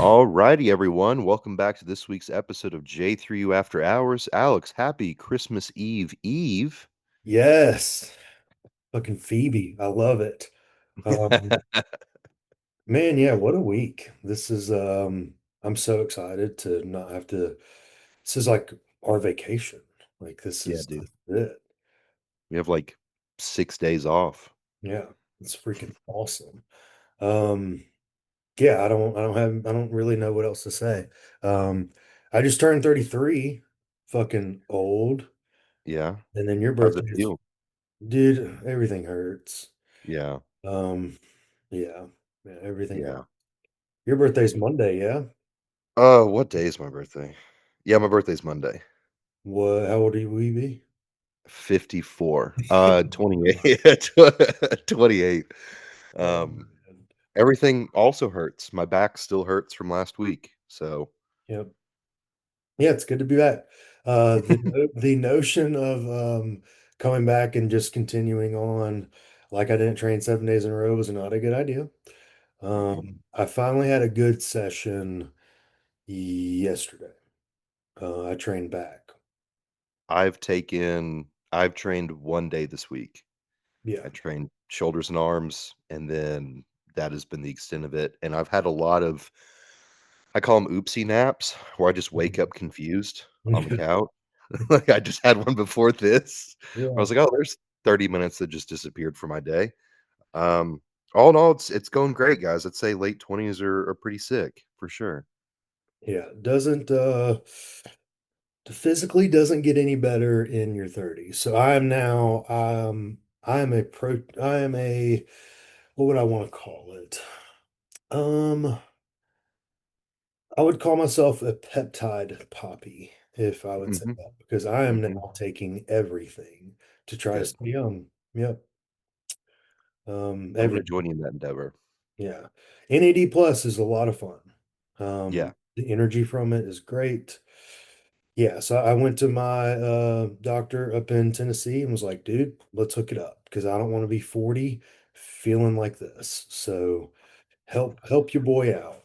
All righty, everyone. Welcome back to this week's episode of J3U After Hours. Alex, happy Christmas Eve Eve. Yes, fucking Phoebe. I love it. Um, man, yeah, what a week. I'm so excited to not have to. This is like our vacation. Like Yeah, dude. this is it. We have like 6 days off. Yeah, it's freaking awesome. Um, yeah, I don't really know what else to say. Um, I just turned 33, fucking old. Yeah. And then your How's it birthday is, feel? dude, everything hurts. Yeah. Um, yeah, yeah, everything Yeah. hurts. Your birthday's Monday, yeah? What day is my birthday? Yeah, my birthday's Monday. What, how old will you be? 54. 28. 28. Oh, Um, man. Everything also hurts. My back still hurts from last week. So, Yep. Yeah, it's good to be back. The notion of coming back and just continuing on like I didn't train 7 days in a row was not a good idea. mhm. I finally had a good session yesterday. I trained back. I've trained 1 day this week. Yeah. I trained shoulders and arms, and then that has been the extent of it, and I've had a lot of I call them oopsie naps, where I just wake up confused on the couch. Like, I just had one before this, where I Yeah. was like, "Oh, there's 30 minutes that just disappeared from my day." Um, all in all, it's going great, guys. I'd say late 20s are pretty sick, for sure. Yeah. Doesn't physically doesn't get any better in your 30s. So I am a what would I want to call it? Um I would call myself a peptide poppy if I would say Mhm, that because I am mhm. now taking everything to try to Good. stay young. Yep. I'm gonna Every join you in that endeavor. yeah. NAD plus is a lot of fun. Yeah. The energy from it is great. Yeah, so I went to my doctor up in Tennessee and was like, dude, let's hook it up because I don't want to be 40 feeling like this. So help your boy out.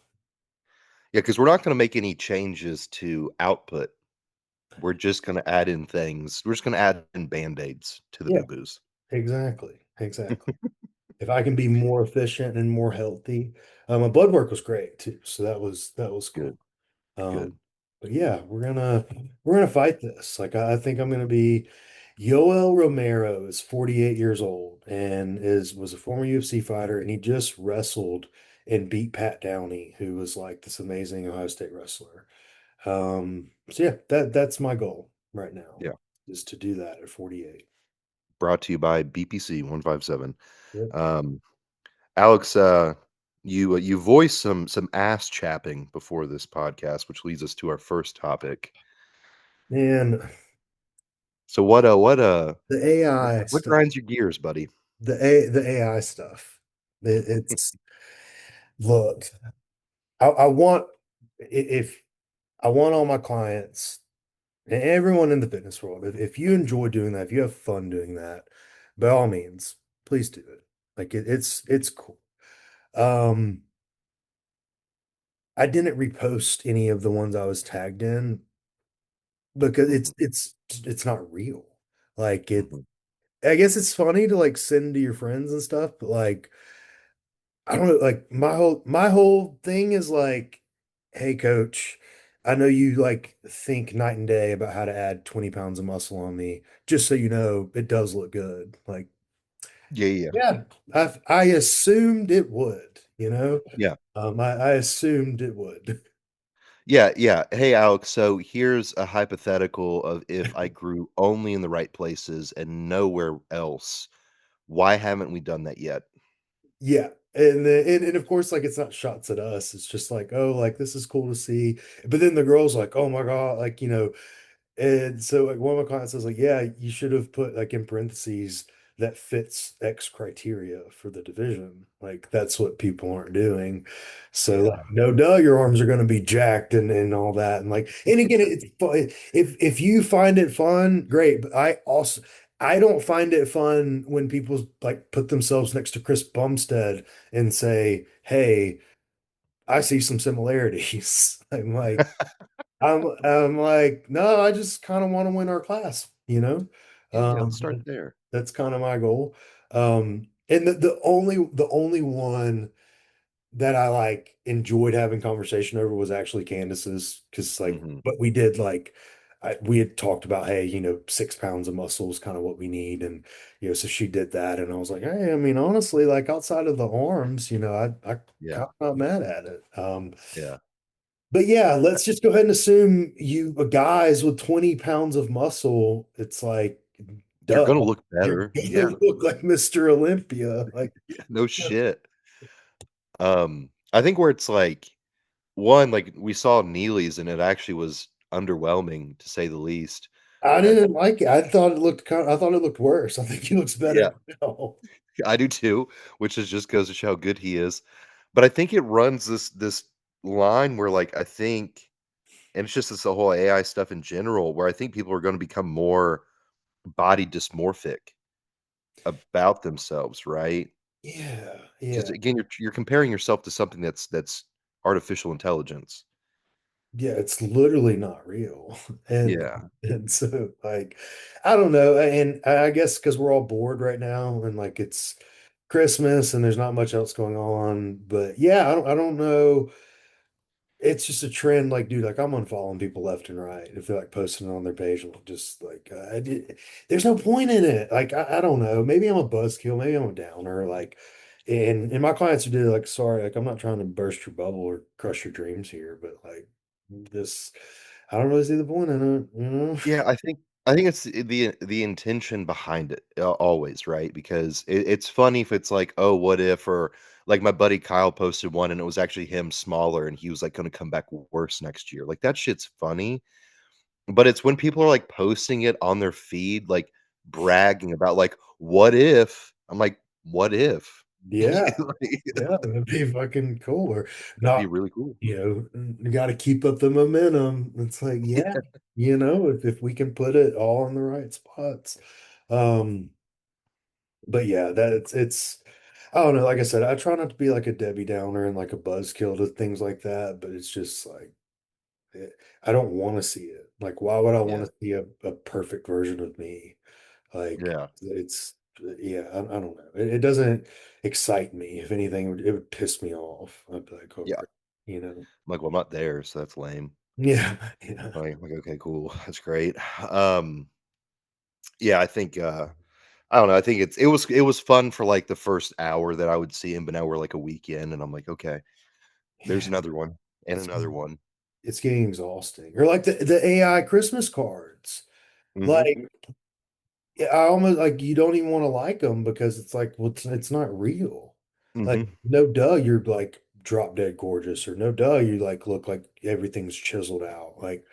Yeah, because 'cause we're not gonna make any changes to output. We're just gonna add in things. We're just gonna add in Band-Aids to the Yeah, boo-boos. exactly. Exactly. If I can be more efficient and more healthy. My blood work was great too, so that was Good, cool. Um, good. but yeah, we're gonna fight this. Like I think I'm gonna be Yoel Romero is 48 years old and is was a former UFC fighter, and he just wrestled and beat Pat Downey, who was like this amazing Ohio State wrestler. So yeah, that's my goal right now, Yeah. is to do that at 48. Brought to you by BPC 157. Yep. Um, Alex, you voiced some ass chapping before this podcast, which leads us to our first topic. And So the AI what stuff, grinds your gears, buddy? the AI stuff, it's look, I want if I want all my clients and everyone in the fitness world, if you enjoy doing that, if you have fun doing that, by all means, please do it. Like it's cool. Um, I didn't repost any of the ones I was tagged in because Mhm, it's not real. Like mhm. I guess it's funny to like send to your friends and stuff, but like I don't know, like my whole thing is like, hey coach, I know you like think night and day about how to add 20 pounds of muscle on me. Just so you know, it does look good. Like, Yeah, yeah, yeah, I assumed it would, you know. yeah. I assumed it would. Yeah, yeah. Hey, Alex, so here's a hypothetical of if I grew only in the right places and nowhere else, why haven't we done that yet? Yeah. And of course, like it's not shots at us. It's just like, oh, like this is cool to see. But then the girl's like, oh my God, like, and so like one of my clients was like, yeah, you should have put like in parentheses that fits X criteria for the division. Like that's what people aren't doing. So Yeah. like, no duh, your arms are gonna be jacked and all that. And like, and again, it's fun. If you find it fun, great. But I don't find it fun when people like put themselves next to Chris Bumstead and say, hey, I see some similarities. I'm like, no, I just kind of want to win our class, you know? Yeah, let's Um, start there. that's kind of my goal. And the only one that I like enjoyed having conversation over was actually Candace's because like, Mhm. but we did like, we had talked about, hey, 6 pounds of muscle is kind of what we need. And, so she did that. And I was like, hey, I mean, honestly, like outside of the arms, I Yeah, kind of not mad at it. yeah. But yeah, let's just go ahead and assume you guys with 20 pounds of muscle, it's like, You're duh, gonna look you're better. gonna Yeah. look like Mr. Olympia. Like, Yeah, no shit. I think where it's like, one, like, we saw Neely's and it actually was underwhelming to say the least. I And didn't like it. I thought it looked worse. I think he looks better yeah, now. I do too, which is just goes to show how good he is. But I think it runs this line where, like, I think and it's just this the whole AI stuff in general, where I think people are gonna become more body dysmorphic about themselves, right? Yeah, Because yeah, again, you're comparing yourself to something that's artificial intelligence. yeah. It's literally not real. And Yeah, and so like I don't know. And I guess because we're all bored right now and like it's Christmas and there's not much else going on. But yeah, I don't know. It's just a trend, like, dude, like I'm unfollowing people left and right if they're like posting it on their page. I'm just like, there's no point in it. Like, I don't know. Maybe I'm a buzzkill. Maybe I'm a downer. Like, and my clients are doing like, sorry, like I'm not trying to burst your bubble or crush your dreams here, but like this, I don't really see the point in it. yeah. I think it's the intention behind it always, right? Because it's funny if it's like, oh, what if, or like my buddy Kyle posted one and it was actually him smaller and he was like going to come back worse next year. Like that shit's funny. But it's when people are, like, posting it on their feed, like, bragging about, like, "What if?" I'm like, "What if?" Yeah, Like, yeah, that'd be fucking cool. Or that'd be not, really cool. you got to keep up the momentum. It's like, yeah, if we can put it all in the right spots. Um, but yeah, it's I don't know. Like I said, I try not to be like a Debbie Downer and like a buzzkill to things like that, but it's just like eh, I don't want to see it. Like, why would I want Yeah, to see a perfect version of me? Like, yeah, it's yeah, I don't know. It doesn't excite me. If anything, it would piss me off. I'd be like, oh, yeah. great, you know. I'm like, "Well, I'm not there, so that's lame." Yeah, yeah, Like, "Okay, cool. That's great." Um, yeah, I think, I don't know, I think it was fun for, like, the first hour that I would see him, but now we're, like, a week in, and I'm like, "Okay, there's yeah. another one, and It's another one." it's getting exhausting. Or like the AI Christmas cards. Mhm, Like, yeah, I almost like you don't even want to like them because it's like, well, it's not real. Like, mhm. no duh, you're like drop dead gorgeous, or no duh, you like look like everything's chiseled out. Like,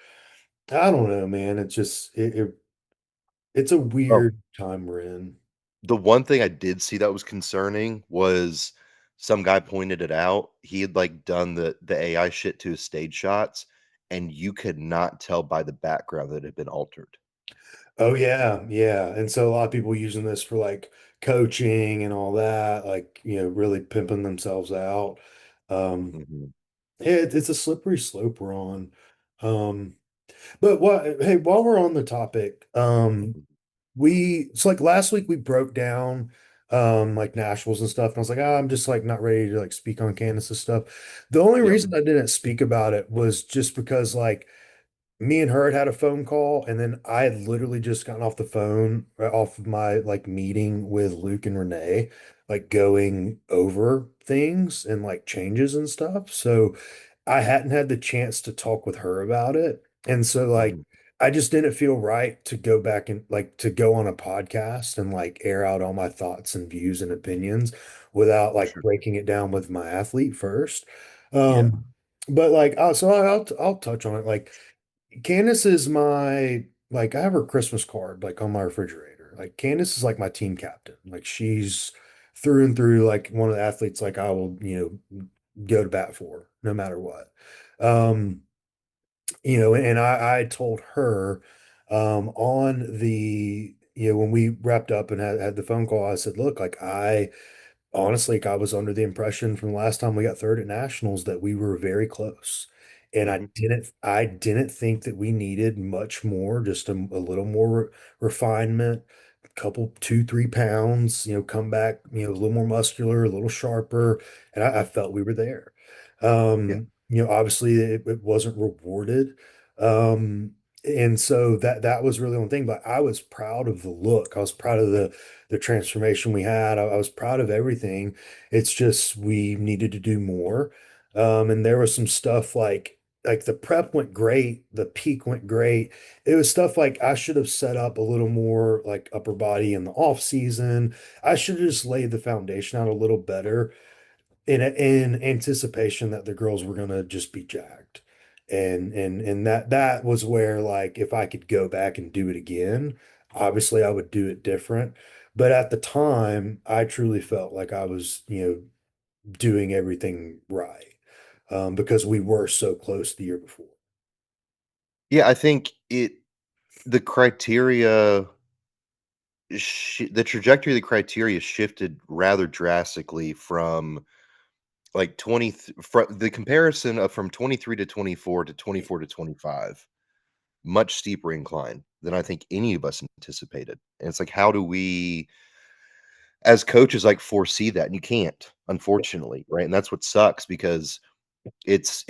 I don't know, man. It's just it's a Oh. weird time we're in. The one thing I did see that was concerning was some guy pointed it out. He had, like, done the AI shit to his stage shots, and you could not tell by the background that it had been altered. Oh yeah, yeah. And so a lot of people using this for like coaching and all that, like, really pimping themselves out. Um, Mhm. yeah, it's a slippery slope we're on. Um, but hey, while we're on the topic, Mhm. it's like last week we broke down like Nashville's and stuff, and I was like, I'm just like not ready to like speak on Candace's stuff. The only Yep. reason I didn't speak about it was just because like me and her had a phone call, and then I had literally just gotten off the phone off of my like meeting with Luke and Renee, like going over things and like changes and stuff. So I hadn't had the chance to talk with her about it. And so like Mhm. I just didn't feel right to go back and like to go on a podcast and like air out all my thoughts and views and opinions without like Sure. breaking it down with my athlete first. Yeah. But like so I'll touch on it. Like Candace is my like I have her Christmas card like on my refrigerator. Like Candace is like my team captain. Like she's through and through like one of the athletes like I will, go to bat for no matter what. Um, and I told her on the when we wrapped up and had the phone call, I said, look, like honestly, like, I was under the impression from the last time we got third at nationals that we were very close. And Mhm. I didn't think that we needed much more, just a little more refinement, a couple, 2, 3 pounds, come back, a little more muscular, a little sharper. And I felt we were there. Yeah. Obviously it wasn't rewarded. Um, and so that was really one thing, but I was proud of the look. I was proud of the transformation we had. I was proud of everything. It's just we needed to do more. And there was some stuff like the prep went great, the peak went great. It was stuff like I should have set up a little more like upper body in the off season. I should have just laid the foundation out a little better in anticipation that the girls were gonna just be jacked. And that was where like if I could go back and do it again, obviously I would do it different. But at the time, I truly felt like I was, doing everything right. Because we were so close the year before. Yeah, I think the criteria the trajectory of the criteria shifted rather drastically from, like, 20 from the comparison of from 23 to 24 to 24 to 25, much steeper incline than I think any of us anticipated, and it's like, how do we, as coaches, like, foresee that? And you can't, unfortunately, right? And that's what sucks because it's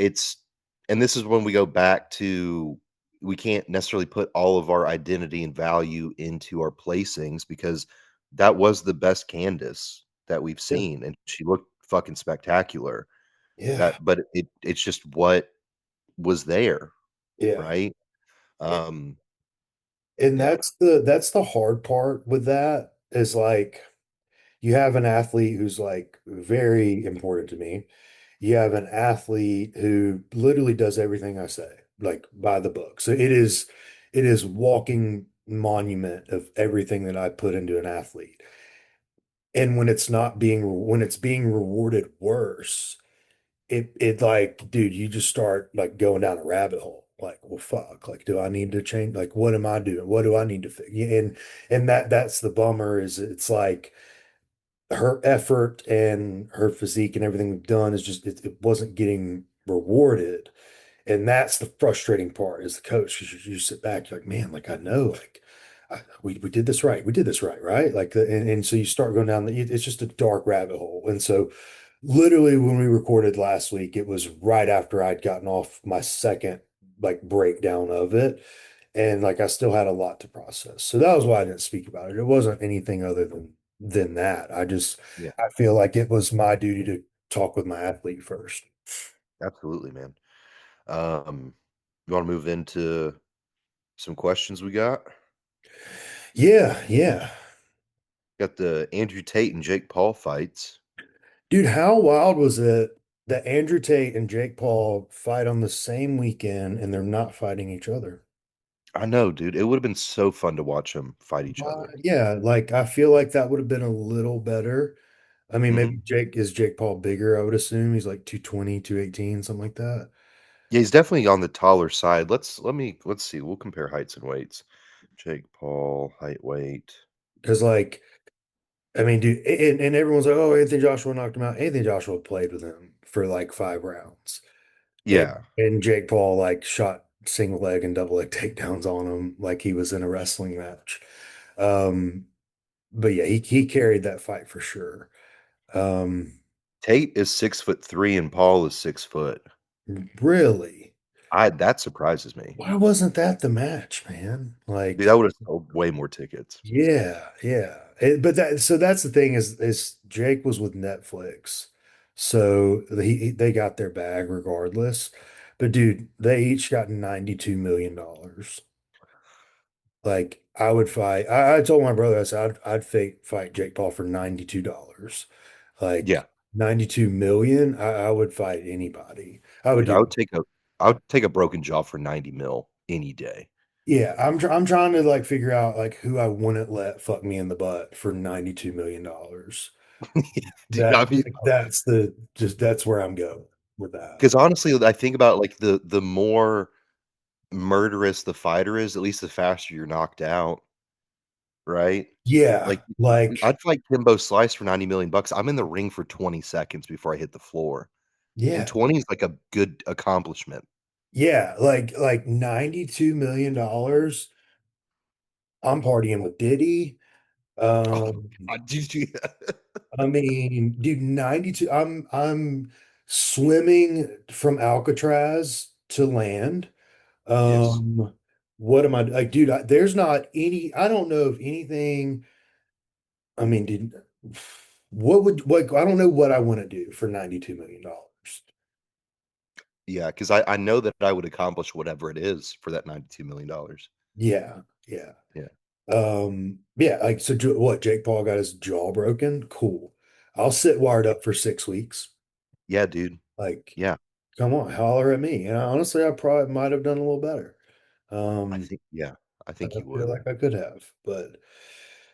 and this is when we go back to we can't necessarily put all of our identity and value into our placings because that was the best Candace that we've Yeah. seen, and she looked fucking spectacular. Yeah. That but it's just what was there, Yeah. right? Um, And yeah. that's the hard part with that is like you have an athlete who's like very important to me. You have an athlete who literally does everything I say, like by the book. So it is walking monument of everything that I put into an athlete. And when it's being rewarded worse, it like, dude, you just start like going down a rabbit hole. Like, well, fuck. Like, do I need to change? Like, what am I doing? What do I need to fix? And that's the bummer is it's like her effort and her physique and everything we've done is just it wasn't getting rewarded. And that's the frustrating part is the coach because you sit back, you're like, man, like I know, like we did this right. We did this right, right? Like and so you start going down it's just a dark rabbit hole. And so literally when we recorded last week, it was right after I'd gotten off my second like breakdown of it. And like I still had a lot to process. So that was why I didn't speak about it. It wasn't anything other than that. Yeah, I feel like it was my duty to talk with my athlete first. absolutely, man. Um, you wanna move into some questions we got? Yeah, yeah. Got the Andrew Tate and Jake Paul fights. Dude, how wild was it that Andrew Tate and Jake Paul fight on the same weekend and they're not fighting each other? I know, dude. It would've been so fun to watch them fight each other. Yeah, like I feel like that would have been a little better. I mean, Mhm. maybe Jake Paul bigger, I would assume. He's like 220, 218, something like that. Yeah, he's definitely on the taller side. Let's see, we'll compare heights and weights. Jake Paul, height, weight. Because like, I mean, dude, and everyone's like, oh, Anthony Joshua knocked him out. Anthony Joshua played with him for like 5 rounds. And Yeah. and Jake Paul like shot single leg and double leg takedowns on him like he was in a wrestling match. Um, but yeah, he carried that fight for sure. Um, Tate is 6'3" and Paul is 6 foot. really, I That surprises me. why wasn't that the match, man? Dude, that Like, would've sold way more tickets. yeah, yeah. But that's the thing is Jake was with Netflix, so they got their bag regardless. But dude, they each got $92 million. Like I would fight. I told my brother I said I'd fight Jake Paul for $92. Yeah. Like 92 million, I would fight anybody. I would Dude, do. I would take a broken jaw for 90 mil any day. Yeah, I'm trying to like figure out like who I wouldn't let fuck me in the butt for $92 million. Dude, I mean, That's where I'm going with that. because honestly, I think about, like, the more murderous the fighter is, at least the faster you're knocked out. right? Yeah, Like, like I'd fight Kimbo Slice for 90 million bucks. I'm in the ring for 20 seconds before I hit the floor, and yeah, 20 is like a good accomplishment. yeah, like $92 million. I'm partying with Diddy. Oh Um, my god, did you I mean, dude, 92. I'm swimming from Alcatraz to land. Yes. Um, what am I like, dude? There's not any. I don't know if anything. I mean, dude, what would what? I don't know what I want to do for $92 million. Yeah, because I know that I would accomplish whatever it is for that $92 million. Yeah, yeah. Yeah. Yeah. Like, so what? Jake Paul got his jaw broken. Cool. I'll sit wired up for 6 weeks. Yeah, dude. Like, Yeah. come on, holler at me. And honestly, I probably might have done a little better. I Um, think yeah, I I think you feel would. like I could have, but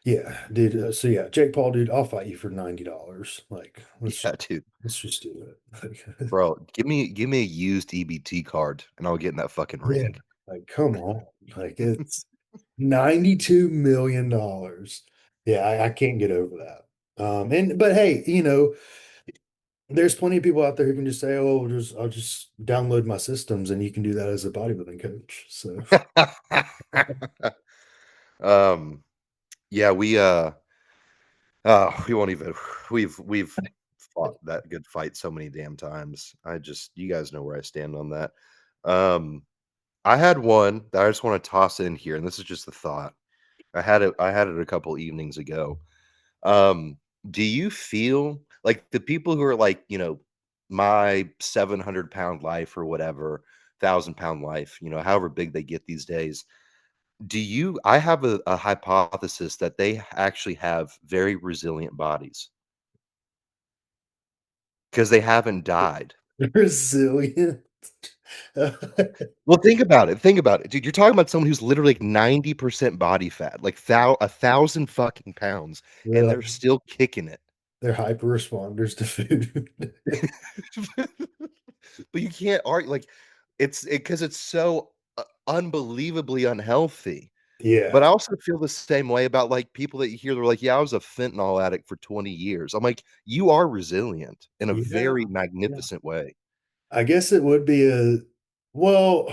yeah, dude. So yeah, Jake Paul, dude, I'll fight you for $90. Like, Yeah, dude. let's just do it. Like, Bro, give me a used EBT card, and I'll get in that fucking yeah, ring. like come on, like it's $92 million. Yeah, I can't get over that. And but hey, there's plenty of people out there who can just say, "Oh, I'll just download my systems," and you can do that as a bodybuilding coach. So Um, yeah, we won't even we've fought that good fight so many damn times. You guys know where I stand on that. Um, I had one that I just wanna toss in here, and this is just a thought. I had it a couple evenings ago. Um, do you feel like the people who are like, my 700-pound life or whatever, 1,000-pound life, however big they get these days, I have a hypothesis that they actually have very resilient bodies because they haven't died. resilient. Well, think about it, dude. You're talking about someone who's literally like 90% body fat, like 1,000 fucking pounds, and They're they're still kicking it. they're hyper responders to food. But you can't argue like because it's so unbelievably unhealthy. But I Yeah, also feel the same way about like people that you hear they're like, yeah, I was a fentanyl addict for 20 years. I'm like, you are resilient in a yeah, very yeah. magnificent way. I guess it would be well,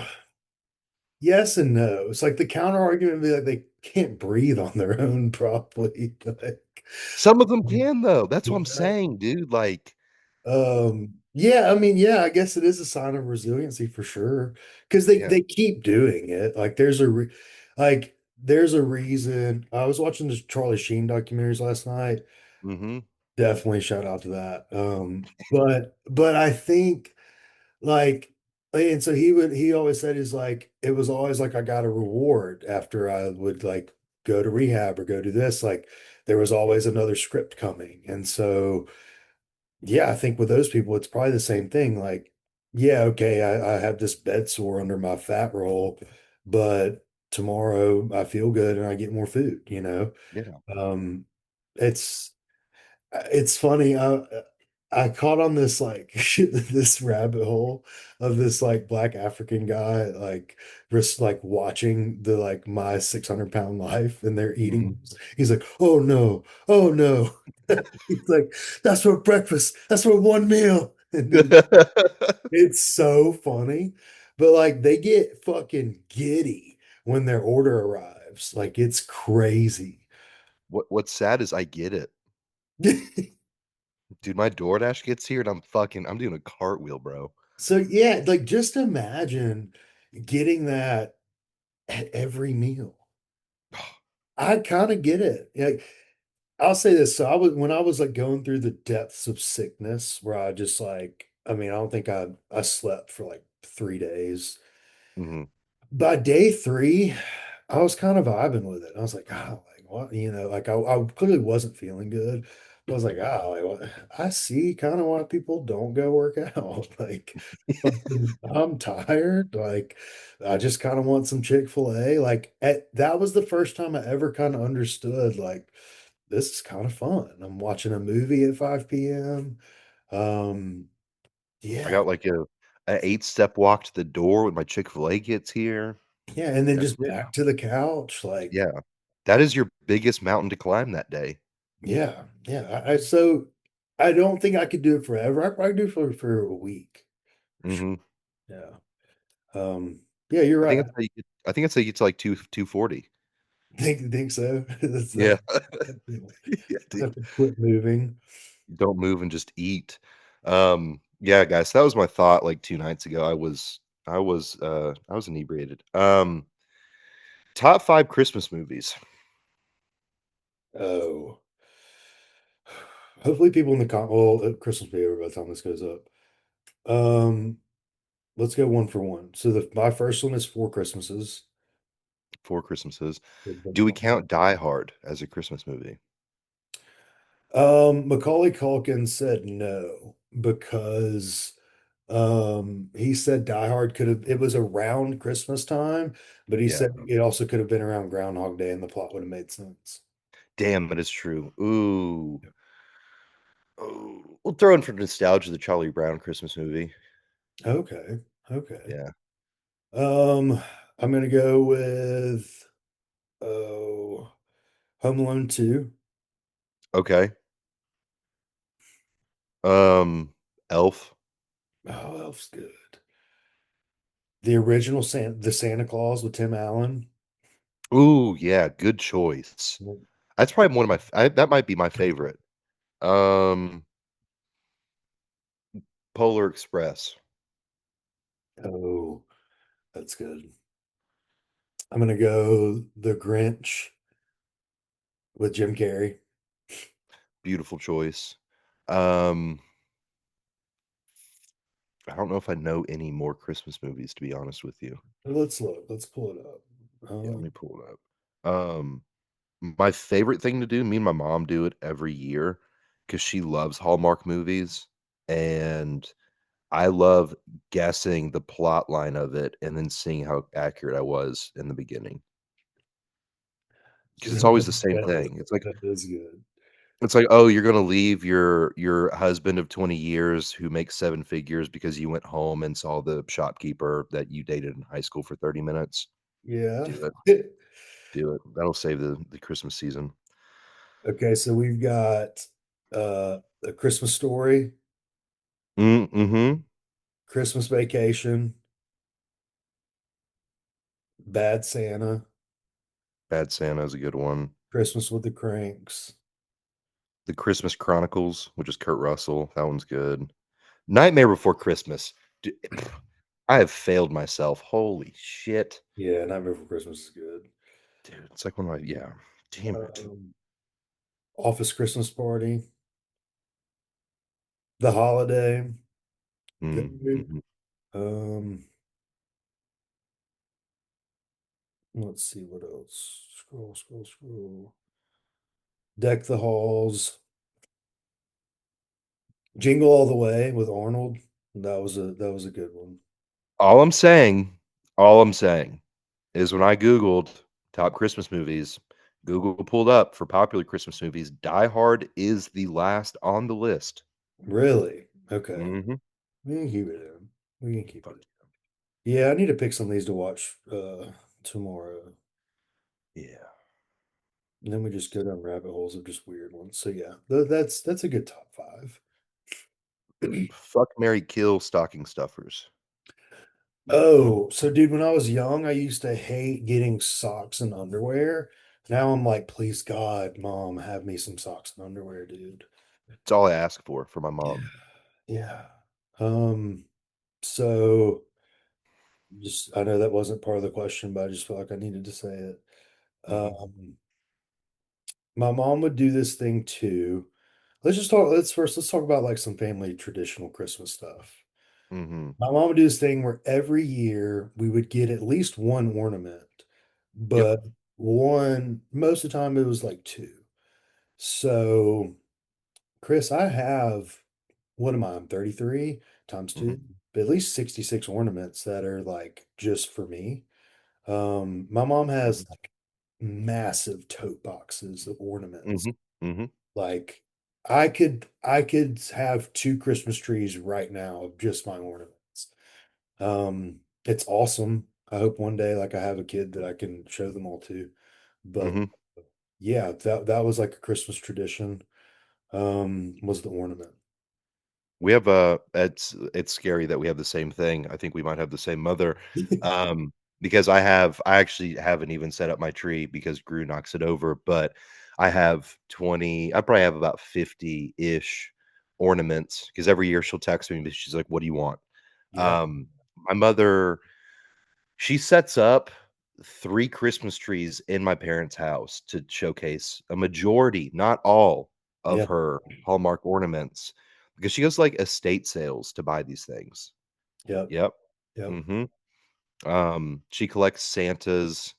yes and no. It's like the counter argument would be like they can't breathe on their own properly. Like, Some of them can though. That's what I'm yeah. saying, dude. Like, Yeah, I mean, yeah, I guess it is a sign of resiliency for sure. Because they yeah. they keep doing it. Like there's a reason. I was watching this Charlie Sheen documentaries last night. Hmm. Definitely shout out to that. But I think like and so he always said is like it was always like I got a reward after I would like go to rehab or go do this. Like there was always another script coming. And so yeah, I think with those people, it's probably the same thing. Like, yeah, okay, I have this bed sore under my fat roll, but tomorrow I feel good and I get more food. Yeah. Um, it's funny. I caught on this like this rabbit hole of this like black African guy like just like watching the like my 600-pound life and they're Hmm. eating. He's like, oh no, oh no. He's like, that's for breakfast. That's for one meal. And then it's so funny. But like they get fucking giddy when their order arrives. Like it's crazy. What's sad is I get it. Dude, my DoorDash gets here and I'm doing a cartwheel, bro. So yeah, like just imagine getting that at every meal. I kind of get it. Like I'll say this. So I was when I was like going through the depths of sickness where I just like, I mean, I don't think I slept for like 3 days. Mhm. By day three, I was kind of vibing with it. I was like, oh, like what, like I clearly wasn't feeling good. I was like, oh, like, what? I see kind of why people don't go work out. Like, I'm tired. Like, I just kind of want some Chick-fil-A. Like, that was the first time I ever kind of understood, like, this is kind of fun. I'm watching a movie at 5 p.m. Um, I yeah, got like a 8-step walk to the door when my Chick-fil-A gets here. yeah, and then That's just it. back to the couch. Like, Yeah. That is your biggest mountain to climb that day. Yeah, yeah. So I don't think I could do it forever. I probably do it for a week. Sure. Mhm. Yeah. Yeah, you're right. I think that's how you get to, like, 240. Think so. Yeah. Definitely Yeah, dude. have to quit moving. Don't move and just eat. Yeah, guys, that was my thought, like, 2 nights ago. I was inebriated. Top 5 Christmas movies. Oh, hopefully people in the well, Christmas will be over by the time this goes up. Um, let's go one for one. So my first one is Four Christmases. 4 Christmases. Do we count Die Hard as a Christmas movie? Macaulay Culkin said no because he said Die Hard could have it was around Christmas time, but he Yeah. said it also could have been around Groundhog Day and the plot would have made sense. Damn, that is true. Ooh. Oh, we'll throw in for nostalgia the Charlie Brown Christmas movie. Okay. Okay. Yeah. Um, I'm gonna go with oh Home Alone 2. Okay. Elf. Oh, Elf's good. The Santa Claus with Tim Allen. Ooh, yeah, good choice. That's probably one of my that might be my favorite. Um, Polar Express. Oh, that's good. I'm gonna go The Grinch with Jim Carrey. Beautiful choice. Um, I don't know if I know any more Christmas movies, to be honest with you. Let's look. Let's pull it up. Yeah, let me pull it up. My favorite thing to do, me and my mom do it every year because she loves Hallmark movies, and I love guessing the plot line of it and then seeing how accurate I was in the beginning. Because it's always the same That thing. It's like that is good. "Oh, you're gonna leave your husband of 20 years who makes 7 figures because you went home and saw the shopkeeper that you dated in high school for 30 minutes. Yeah. Do it, do it. That'll save the Christmas season." Okay, so we've got A Christmas Story, Mhm. Christmas Vacation, Bad Santa, Bad Santa is a good one. Christmas with the Cranks. The Christmas Chronicles, which is Kurt Russell, that one's good. Nightmare Before Christmas. D I have failed myself. Holy shit. Yeah, Nightmare Before Christmas is good. Dude, it's like one of my yeah. Damn it. Office Christmas Party, The Holiday. Good. Mhm. Um, let's see what else. Scroll, scroll, scroll. Deck the Halls, Jingle All the Way with Arnold. That was a good one. All I'm saying all I'm saying is when I Googled top Christmas movies, Google pulled up for popular Christmas movies, Die Hard is the last on the list. Really? Okay. Mhm. We can keep it in. We can keep Fuck it. Yeah, I need to pick some of these to watch tomorrow. yeah. And then we just go down rabbit holes of just weird ones. So yeah, that's a good top five. Fuck, marry, kill stocking stuffers. Oh, so dude, when I was young, I used to hate getting socks and underwear. Now I'm like, please God, mom, have me some socks and underwear, dude. It's all I ask for my Yeah. mom. Yeah. So just I know that wasn't part of the question, but I just felt like I needed to say it. Mhm. Um, my mom would do this thing too. Let's talk about like some family traditional Christmas stuff. Mhm. My mom would do this thing where every year we would get at least one ornament, Yep. but most of the time it was like two. So, Chris, I have, what am I? I'm 33 times Mhm. two, but at least 66 ornaments that are like just for me. My mom has Mhm. like massive tote boxes of ornaments. Mhm. Mhm. Like I could have two Christmas trees right now of just my ornaments. It's awesome. I hope one day like I have a kid that I can show them all to. But Mhm. Yeah, that was like a Christmas tradition. Was the ornament. We have a it's scary that we have the same thing. I think we might have the same mother, because I actually haven't even set up my tree because Gru knocks it over, but I have 20 I probably have about 50-ish ornaments because every year she'll text me, but she's like, "What do you want?" Yeah, Um, my mother, she sets up 3 Christmas trees in my parents' house to showcase a majority, not all, of yeah, her Hallmark ornaments because she goes, like, estate sales to buy these things. yep, Yep. yep. Mhm. She collects Santas.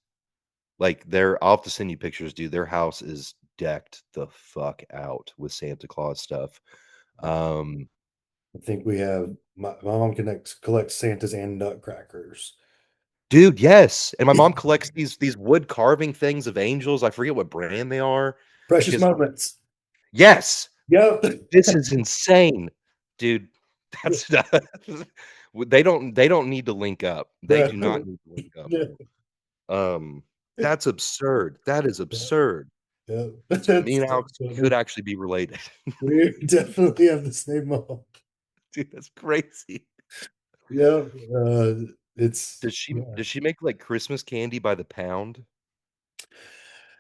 Like, I'll have to send you pictures, dude. Their house is decked the fuck out with Santa Claus stuff. Um I think we have my mom collects Santas and nutcrackers. Dude, yes, and my mom collects these wood carving things of angels. I forget what brand they are Precious because moments. yes, Yep. this is insane, dude. That's not they don't need to link up. They do not Bro. need to link up. Yeah. That's absurd. That is Yeah. absurd. Yeah. So me That's and so Alex could funny. actually be related. We definitely have the same mom. Dude, that's crazy. Yeah. It's yeah. Does she make, like, Christmas candy by the pound?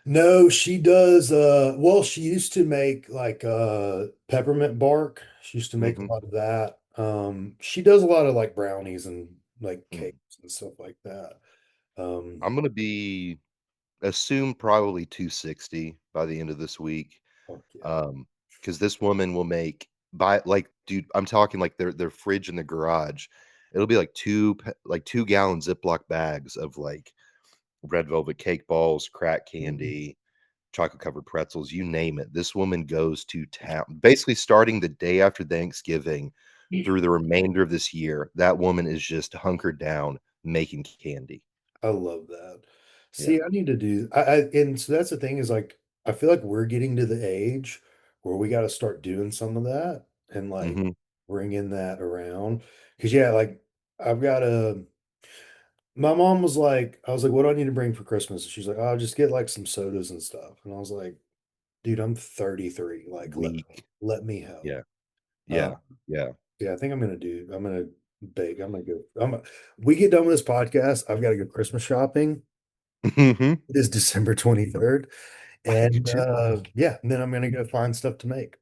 No, she does well, she used to make like peppermint bark. She used to make a Mhm, lot of that. She does a lot of like brownies and like mm. cakes and stuff like that. Um, I'm gonna be assume probably 260 by the end of this week. Fuck yeah. Because this woman will make buy like, dude, I'm talking like their fridge in the garage. It'll be like 2-gallon Ziploc bags of like red velvet cake balls, crack candy, chocolate covered pretzels, you name it. This woman goes to town. Basically starting the day after Thanksgiving through the remainder of this year, that woman is just hunkered down making candy. I love that. Yeah. See, I need to do I and so that's the thing is like I feel like we're getting to the age where we got to start doing some of that and like Mhm. bringing that around. Because yeah, like I've got a my mom was like, I was like, what do I need to bring for Christmas? And she's like, oh, just get like some sodas and stuff. And I was like, dude, I'm 33. Like, Weak. let me help. Yeah. Uh, Yeah. Yeah. yeah, I think I'm gonna bake. We get done with this podcast. I've got to go Christmas shopping. Mhm. It is December 23rd. I do And too. yeah, and then I'm gonna go find stuff to make.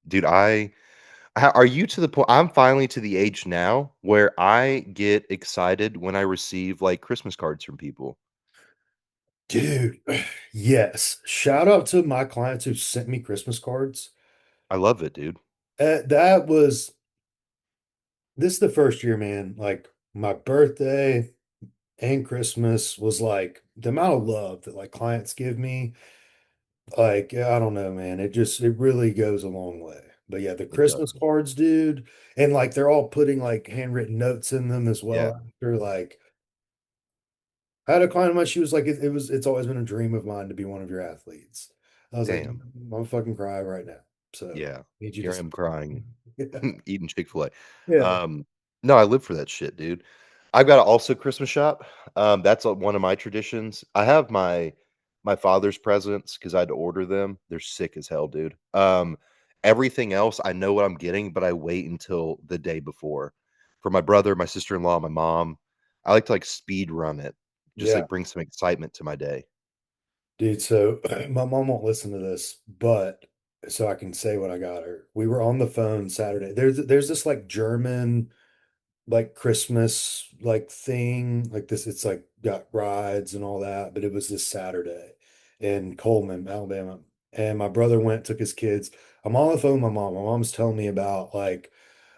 Dude, are you to the point I'm finally to the age now where I get excited when I receive, like, Christmas cards from people. Dude, yes. Shout out to my clients who sent me Christmas cards. I love it, dude. That was this is the first year, man. Like my birthday and Christmas was like the amount of love that like clients give me. Like, I don't know, man. It really goes a long way. But yeah, the It does. Christmas cards, dude, and like they're all putting like handwritten notes in them as Yeah. well. They're like, I had a client of mine, she was like, it's always been a dream of mine to be one of your athletes. I was like, Damn. I'm fucking crying right now. So Yeah. need you Here to I am crying, yeah. eating Chick-fil-A. Yeah. No, I live for that shit, dude. I've got to also Christmas shop. That's, one of my traditions. I have my father's presents because I had to order them. They're sick as hell, dude. Everything else, I know what I'm getting, but I wait until the day before. For my brother, my sister-in-law, my mom, I like to, like, speed run it, just, Yeah. like, bring some excitement to my day. Dude, so my mom won't listen to this, but so I can say what I got her. We were on the phone Saturday. There's this like German like Christmas like thing, like this, it's like got rides and all that, but it was this Saturday in Coleman, Alabama. And my brother went, took his kids. I'm on the phone with my mom. My mom's telling me about like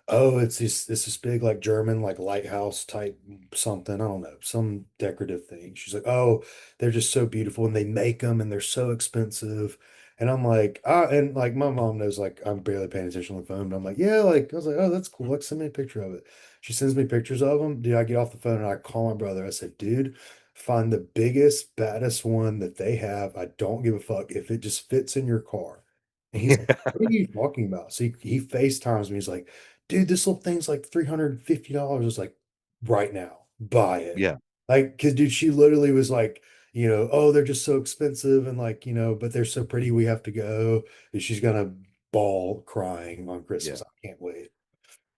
oh, it's this big like German like lighthouse type something. I don't know, some decorative thing. She's like, oh, they're just so beautiful and they make them and they're so expensive. And I'm like, ah, and like my mom knows like I'm barely paying attention on the phone, but I'm like, yeah, like I was like, oh, that's cool. Like send me a picture of it. She sends me pictures of them. Dude, I get off the phone and I call my brother. I said, dude, find the biggest, baddest one that they have. I don't give a fuck if it just fits in your car. And he's like, what are you talking about? So he FaceTimes me. He's like, dude, this little thing's like $350. It's like, right now, buy it. Yeah. Like, cause dude, she literally was like, oh, they're just so expensive and like, but they're so pretty, we have to go. And she's gonna bawl crying on Yeah. Christmas. I can't wait.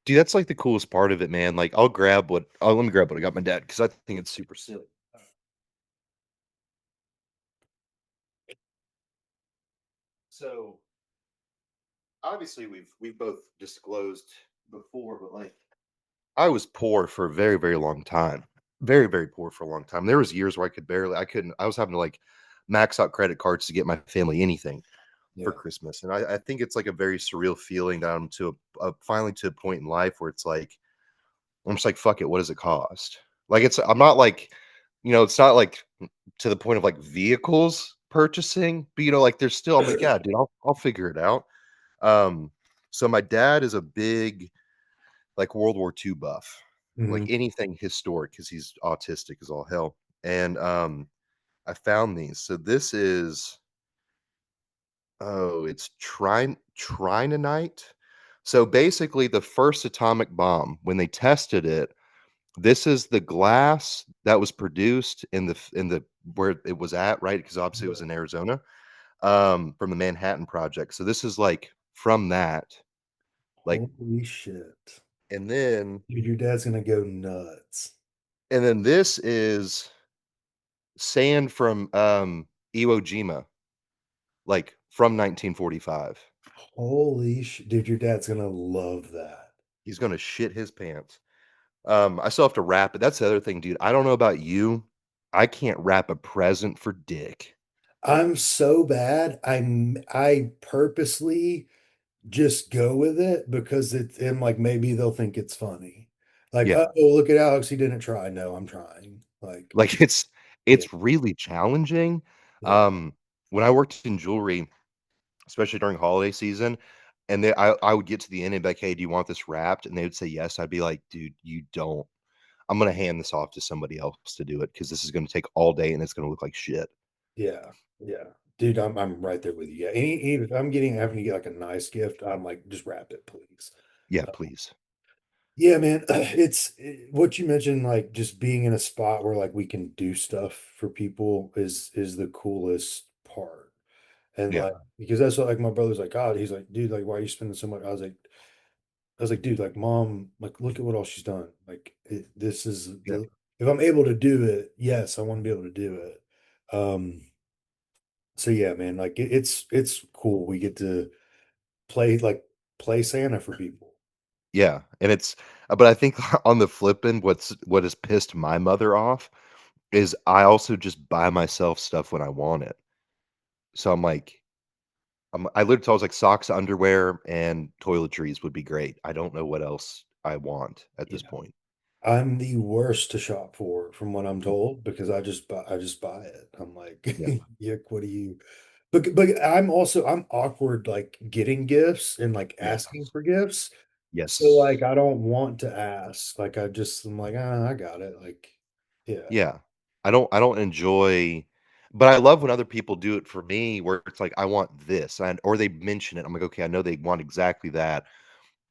Dude, that's, like, the coolest part of it, man, like, I'll grab what oh, let me grab what I got my dad because I think it's super silly. So, obviously, we've both disclosed before, but, like, I was poor for a very, very long time. Very, very poor for a long time. There was years where I couldn't I was having to, like, max out credit cards to get my family anything for Yeah. Christmas, and I think it's, like, a very surreal feeling that I'm to finally to a point in life where it's like, I'm just like, "Fuck it, what does it cost?" Like, I'm not like, it's not like to the point of, like, vehicles purchasing, but, like, there's still I'm like, "Yeah, dude, I'll figure it out." Um, so my dad is a big, like, World War II buff, like, Hmm. anything historic because he's autistic as all hell, and, I found these. So this is it's trinonite. So, basically, the first atomic bomb, when they tested it, this is the glass that was produced in the where it was at, right? Because obviously it was Yeah. in Arizona, from the Manhattan Project. So this is, like, from that, like Holy shit. and then Dude, your dad's gonna go nuts. this is sand from, Iwo Jima, like, from 1945. Holy dude, your dad's gonna love that. He's gonna shit his pants. I still have to wrap it. That's the other thing, dude. I don't know about you. I can't wrap a present for dick. I'm so bad. I purposely just go with it because it's and like maybe they'll think it's funny. Like, Yeah. oh, look at Alex, he didn't try. No, I'm trying. Like, Like, yeah, it's really challenging. yeah, Um, when I worked in jewelry, especially during holiday season, and I would get to the end and be like, "Hey, do you want this wrapped?" And they would say yes. I'd be like, "Dude, you don't. I'm gonna hand this off to somebody else to do it because this is gonna take all day and it's gonna look like shit." yeah, yeah. Dude, I'm right there with you. Yeah. Any if I'm getting having to get like a nice gift, I'm like, just wrap it, please. Yeah, please. Yeah, man. What you mentioned, like just being in a spot where like we can do stuff for people is the coolest part. And Yeah, like because that's what like my brother's like, God, he's like, dude, like, why are you spending so much? I was like, dude, like, mom, like, look at what all she's done. Like, this is yeah, the if I'm able to do it, yes, I want to be able to do it. So yeah, man, like it's cool. We get to play like play Santa for people. yeah, and it's but I think on the flip end, what has pissed my mother off is I also just buy myself stuff when I want it. So I'm like, I literally I was like socks, underwear, and toiletries would be great. I don't know what else I want at this Yeah. point. I'm the worst to shop for, from what I'm told, because I just buy it. I'm like, Yeah. yuck, what do you but I'm awkward like getting gifts and like asking Yes. for gifts. So like Yes. I don't want to ask. Like I'm like, ah, I got it. Like, yeah, Yeah. I don't enjoy but I love when other people do it for me where it's like, "I want this," and or they mention it. I'm like, "Okay, I know they want exactly that."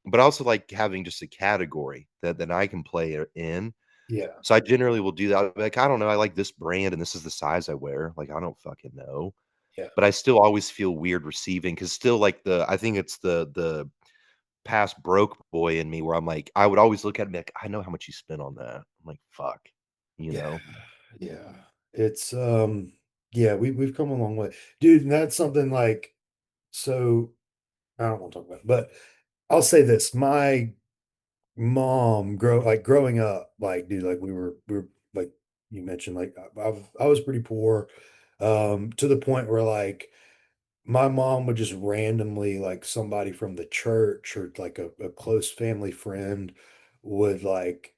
But I also like having just a category that I can play in. yeah, So I generally will do that. I'll be like, "I don't know, I like this brand and this is the size I wear." Like, I don't fucking know. yeah, But I still always feel weird receiving because still like I think it's the past broke boy in me where I'm like, I would always look at him like, "I know how much you spent on that." I'm like, "Fuck," you yeah, know? yeah. It's yeah, we've come a long way. Dude, and that's something like so I don't want to talk about it, but I'll say this. My mom growing up, like, dude, like we were like you mentioned, like I was pretty poor, to the point where like my mom would just randomly like somebody from the church or like a close family friend would like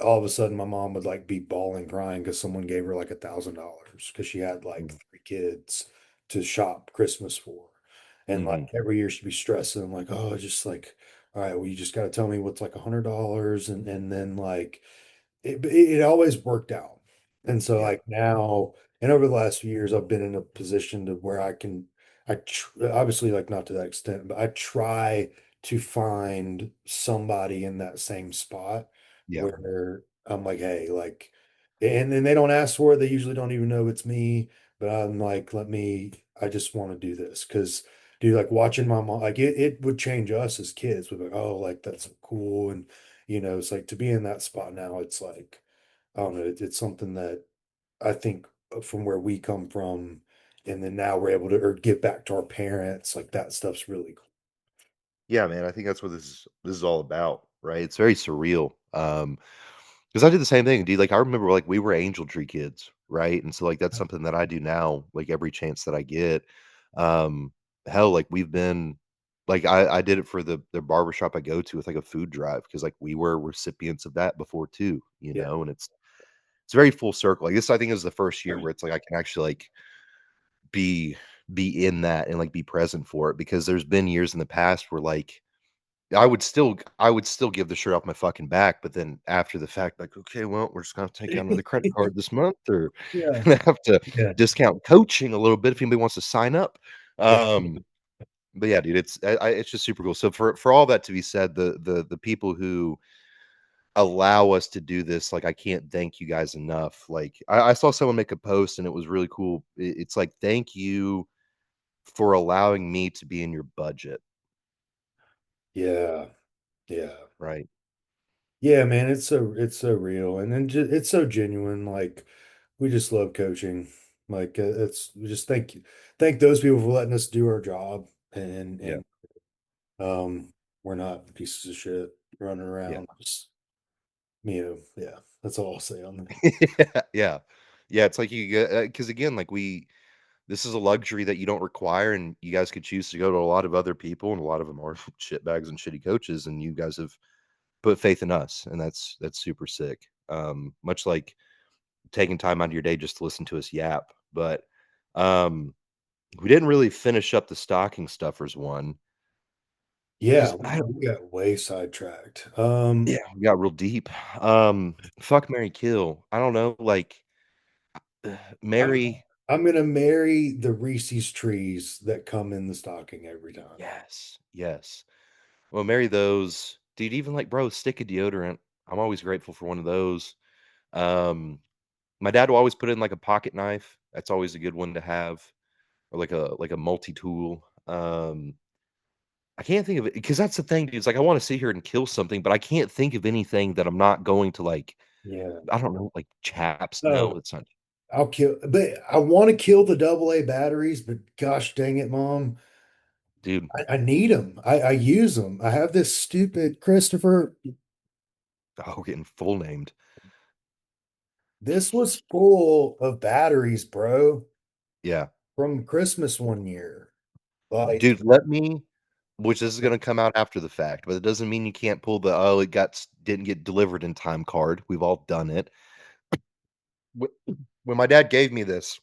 all of a sudden my mom would like be bawling crying because someone gave her like $1,000 because she had like Mhm, three kids to shop Christmas for. And like mhm. every year she'd be stressing. I'm like, oh, just like, all right, well, you just got to tell me what's like $100. And then like it always worked out. And so Yeah, like now, and over the last few years, I've been in a position to where obviously like not to that extent, but I try to find somebody in that same spot yeah, where I'm like, hey, like and then they don't ask for it. They usually don't even know it's me. But I'm like, I just want to do this because, dude, like watching my mom, like it would change us as kids. We're like, oh, like that's so cool, and it's like to be in that spot now. It's like, I don't know, it's something that I think from where we come from, and then now we're able to or give back to our parents. Like that stuff's really cool. Yeah, man, I think that's what this is all about, right? It's very surreal. Because I did the same thing, dude. Like I remember, like we were angel tree kids, right? And so, like that's something that I do now, like every chance that I get. Um, hell, like we've been, like I did it for the barbershop I go to with like a food drive because like we were recipients of that before too, Yeah. and it's very full circle. Like this, I think is the first year where it's like I can actually like be be in that and like be present for it because there's been years in the past where like I would still give the shirt off my fucking back, but then after the fact, like, okay, well, we're just gonna take out another credit card this month, or Yeah. gonna have to Yeah. discount coaching a little bit if anybody wants to sign up. Yeah. But yeah, dude, it's just super cool. So for all that to be said, the people who allow us to do this, like, I can't thank you guys enough. Like, I saw someone make a post and it was really cool. It's like, thank you for allowing me to be in your budget, Yeah. Yeah. right? Yeah, man, it's so real, and then it's so genuine. Like we just love coaching. Like it's we just thank those people for letting us do our job, and Yeah, we're not pieces of shit running yeah. around. Just yeah, that's all I'll say on that. Yeah, yeah. Yeah, it's like you get because again, like, this is a luxury that you don't require, and you guys could choose to go to a lot of other people, and a lot of them are shitbags and shitty coaches, and you guys have put faith in us, and that's super sick. Much like taking time out of your day just to listen to us yap, but, um, we didn't really finish up the stocking stuffers one Yeah, because we got way sidetracked. yeah, we got real deep. Fuck, marry, kill. I don't know, like, I'm marry. I'm gonna marry the Reese's trees that come in the stocking every time. Yes, yes. Well, marry those. Dude, even like, bro, stick of deodorant. I'm always grateful for one of those. Um, my dad will always put in like a pocket knife. That's always a good one to have, or like a multi-tool. I can't think of it because that's the thing, dude. It's like I want to sit here and kill something, but I can't think of anything that I'm not going to like. Yeah. I don't know, like chaps. No, Oh, it's not. I'll kill, but I want to kill the AA batteries, but gosh dang it, Mom. Dude. I need them. I use them. I have this stupid Christopher. Oh, getting full named. This was full of batteries, bro, Yeah, from Christmas one year. Like, dude. Which this is gonna come out after the fact, but it doesn't mean you can't pull the, "Oh, didn't get delivered in time" card. We've all done it. Wh when my dad gave me this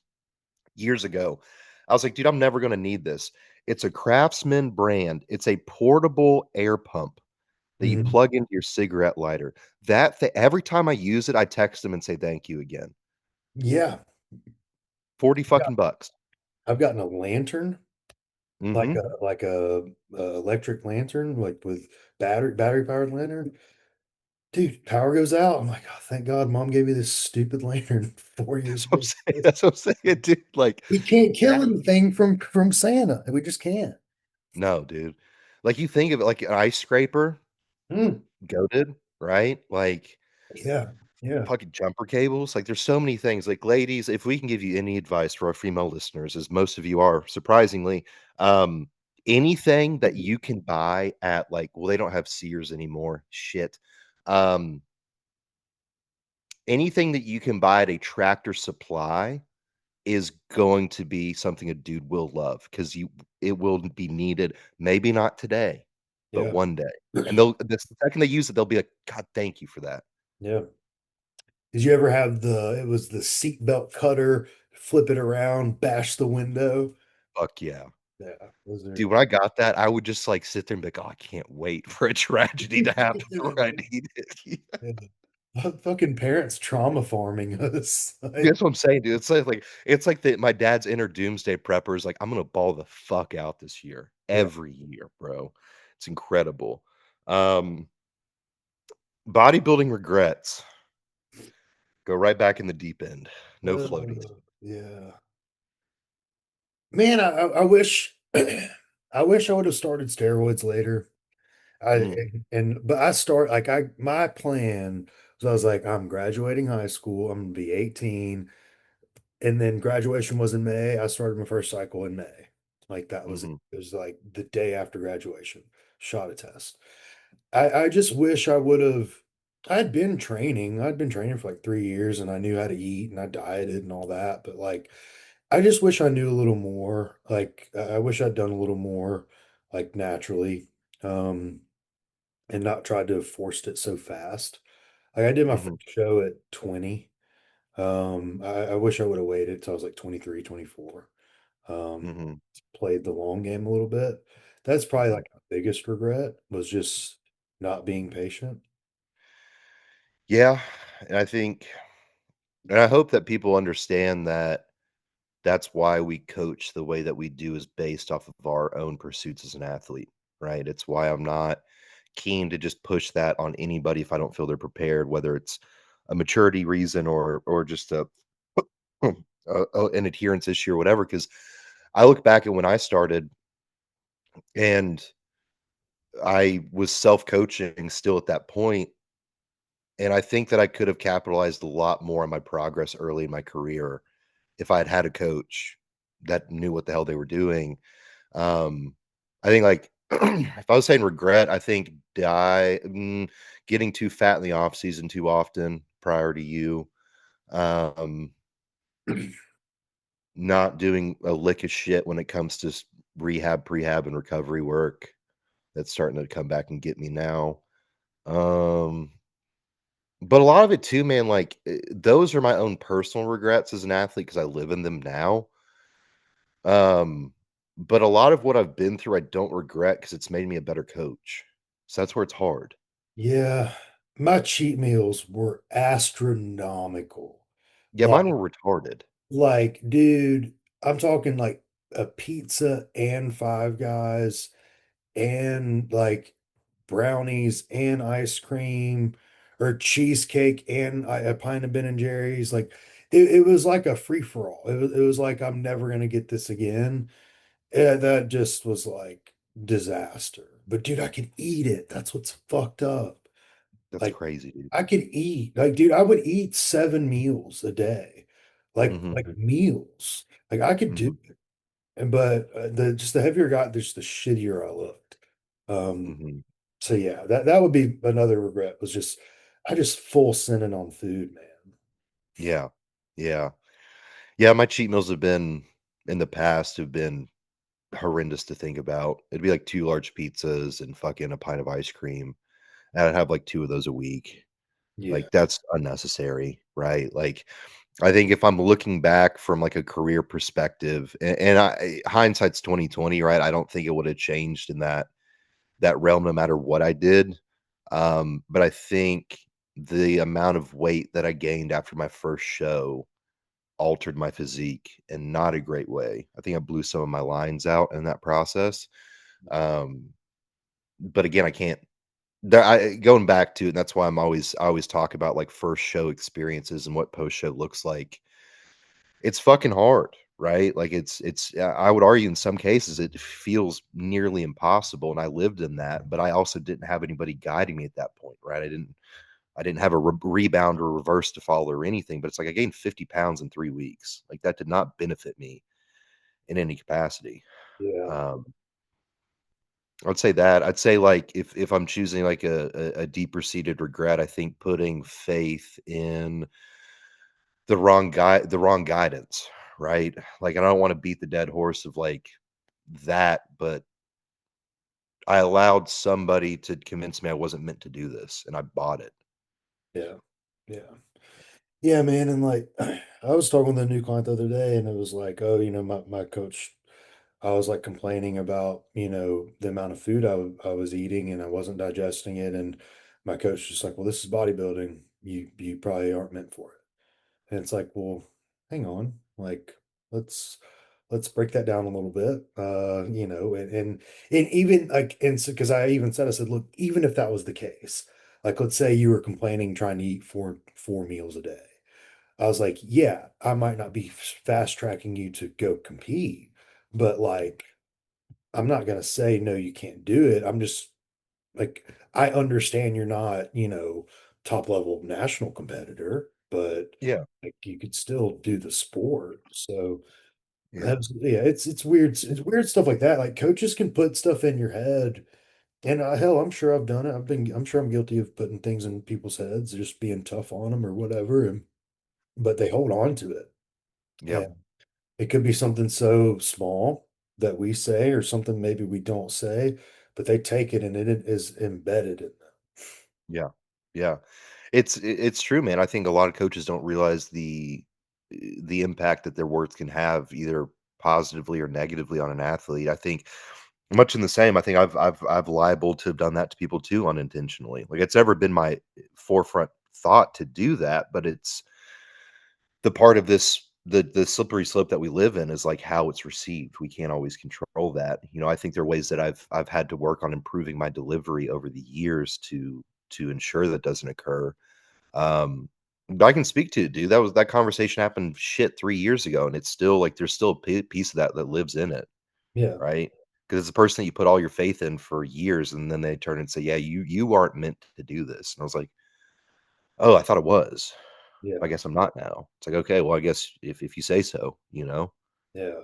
years ago, I was like, "Dude, I'm never gonna need this." It's a Craftsman brand. It's a portable air pump that you mhm. plug into your cigarette lighter. Every time I use it, I text him and say, "Thank you again." Yeah, 40 I've got- fucking bucks. I've gotten a lantern, like Mhm. a electric lantern, like with battery powered lantern. Dude, power goes out. I'm like, oh, thank God, Mom gave me this stupid lantern 4 years That's what I'm ago. saying. That's what I'm saying, dude. Like, We can't kill that anything from Santa. We just can't. no, dude. Like, you think of it like an ice scraper, Mm, goated, right? Like, yeah, yeah, fucking jumper cables. Like, there's so many things. Like, ladies, if we can give you any advice for our female listeners, as most of you are, surprisingly, um, anything that you can buy at like, well, they don't have Sears anymore. Shit. Um, anything that you can buy at a Tractor Supply is going to be something a dude will love because you it will be needed, maybe not today, but yeah, one day. And the second they use it, they'll be like, "God, thank you for that." yeah. Did you ever have it was the seatbelt cutter, flip it around, bash the window? Fuck yeah. Yeah, those Dude, are when I got that, I would just, like, sit there and be like, "Oh, I can't wait for a tragedy to happen yeah, where I need it." yeah. Fucking parents trauma farming us. Like, That's what I'm saying, dude. It's like my dad's inner doomsday prepper is like, "I'm gonna ball the fuck out this year, yeah, every year, bro." It's incredible. Um, bodybuilding regrets. Go right back in the deep end. No floaties. Yeah. Man, I wish I wish I would have started steroids later. I Mm, and but I start like I my plan was I was like, I'm graduating high school, I'm gonna be 18, and then graduation was in May. I started my first cycle in May. Like that was it. mhm, It was like the day after graduation, shot a test. I just wish I would have. I'd been training. I'd been training for like 3 years, and I knew how to eat, and I dieted and all that. But like, I just wish I knew a little more. Like, I wish I'd done a little more, like naturally, um, and not tried to have forced it so fast. Like I did my mhm, first show at 20. I wish I would have waited till I was like 23, 24. Um, mhm, played the long game a little bit. That's probably mhm. like my biggest regret was just not being patient. Yeah, and I hope that people understand that that's why we coach the way that we do is based off of our own pursuits as an athlete, right? It's why I'm not keen to just push that on anybody if I don't feel they're prepared, whether it's a maturity reason or just an adherence issue or whatever. Because I look back at when I started and I was self coaching still at that point, and I think that I could have capitalized a lot more on my progress early in my career if I had had a coach that knew what the hell they were doing. Um, I think, like, if I was saying regret, I think getting too fat in the off season too often prior to you, um, not doing a lick of shit when it comes to rehab, prehab, and recovery work. That's starting to come back and get me now. Um, but a lot of it too, man, like, those are my own personal regrets as an athlete because I live in them now. Um, but a lot of what I've been through, I don't regret because it's made me a better coach. So that's where it's hard. Yeah, my cheat meals were astronomical. Yeah, Like, mine were retarded. dude, I'm talking like a pizza and Five Guys and like brownies and ice cream or cheesecake and a pint of Ben and Jerry's. Like it was like a free for all. It was like I'm never gonna get this again. That just was like disaster. But dude, I could eat it. That's what's fucked up. That's Like crazy, dude. I could eat. Like, dude, I would eat 7 meals a day. Mhm, Like meals. Like I could do mhm, it. And but the just the heavier I got, just the shittier I looked. Um, mhm. so yeah, that would be another regret was just I just full sending on food, man. Yeah, yeah. Yeah, my cheat meals have been in the past have been horrendous to think about. It'd be like 2 large pizzas and fucking a pint of ice cream, and I'd have, like, 2 of those a week. Yeah, Like, that's unnecessary, right? Like, I think if I'm looking back from, like, a career perspective, and hindsight's 2020, right? I don't think it would have changed in that realm no matter what I did. But I think the amount of weight that I gained after my first show altered my physique in not a great way. I think I blew some of my lines out in that process. Um, but again, I can't going back to it, and that's why I always talk about like first show experiences and what post show looks like. It's fucking hard, right? Like I would argue in some cases it feels nearly impossible, and I lived in that, but I also didn't have anybody guiding me at that point, right? I didn't have a rebound or reverse to follow or anything, but it's like I gained 50 pounds in 3 weeks. Like that did not benefit me in any capacity. yeah, Um, I'd say that. I'd say like if I'm choosing like a deeper seated regret, I think putting faith in the wrong guidance, right? Like I don't want to beat the dead horse of like that, but I allowed somebody to convince me I wasn't meant to do this and I bought it. yeah, yeah. Yeah, man. And like I was talking with a new client the other day and it was like, oh, my coach, I was like complaining about, the amount of food I was eating and I wasn't digesting it. And my coach was just like, well, this is bodybuilding. You probably aren't meant for it. And it's like, well, hang on, like let's break that down a little bit. And even like and so because I even said I said, look, even if that was the case, like let's say you were complaining trying to eat four meals a day. I was like, yeah, I might not be fast tracking you to go compete, but like, I'm not gonna say no, you can't do it. I'm just like, I understand you're not, top level national competitor, but Yeah, like you could still do the sport. So yeah, that's, yeah, it's weird. It's weird stuff like that. Like coaches can put stuff in your head. And hell, I'm sure I've done it. I'm sure I'm guilty of putting things in people's heads, just being tough on them or whatever. And but they hold on to it. yeah, And it could be something so small that we say or something maybe we don't say, but they take it and it is embedded in them. yeah, yeah. It's true, man. I think a lot of coaches don't realize the impact that their words can have either positively or negatively on an athlete. I think much in the same. I think I've liable to have done that to people too unintentionally. Like it's never been my forefront thought to do that, but it's the part of the slippery slope that we live in is like how it's received. We can't always control that. I think there are ways that I've had to work on improving my delivery over the years to ensure that doesn't occur. But I can speak to it, dude. That conversation happened shit 3 years ago, and it's still like there's still a piece of that that lives in it, Yeah. right? Because it's a person that you put all your faith in for years, and then they turn and say, "Yeah, you aren't meant to do this." And I was like, "Oh, I thought it was. I Yeah. guess I'm not now." It's like, okay, well, I guess if you say so, you know? Yeah.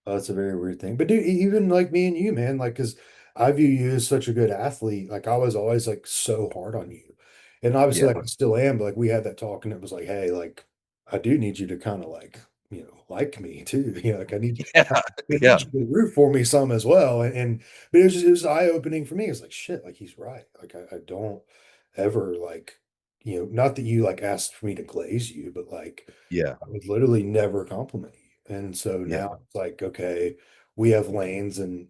Oh, that's a very weird thing. But dude, even like me and you, man, like, cause I view you as such a good athlete. Like I was always like so hard on you. And obviously Yeah, like I still am, but like we had that talk and it was like, hey, like I do need you to kind of like, like me too. Like I yeah, need yeah, you to root for me some as well. And but it was eye-opening for me. It's like shit, like he's right. Like I don't ever like, not that you like asked for me to glaze you, but like yeah, I would literally never compliment you. And so yeah, now it's like, okay, we have lanes and,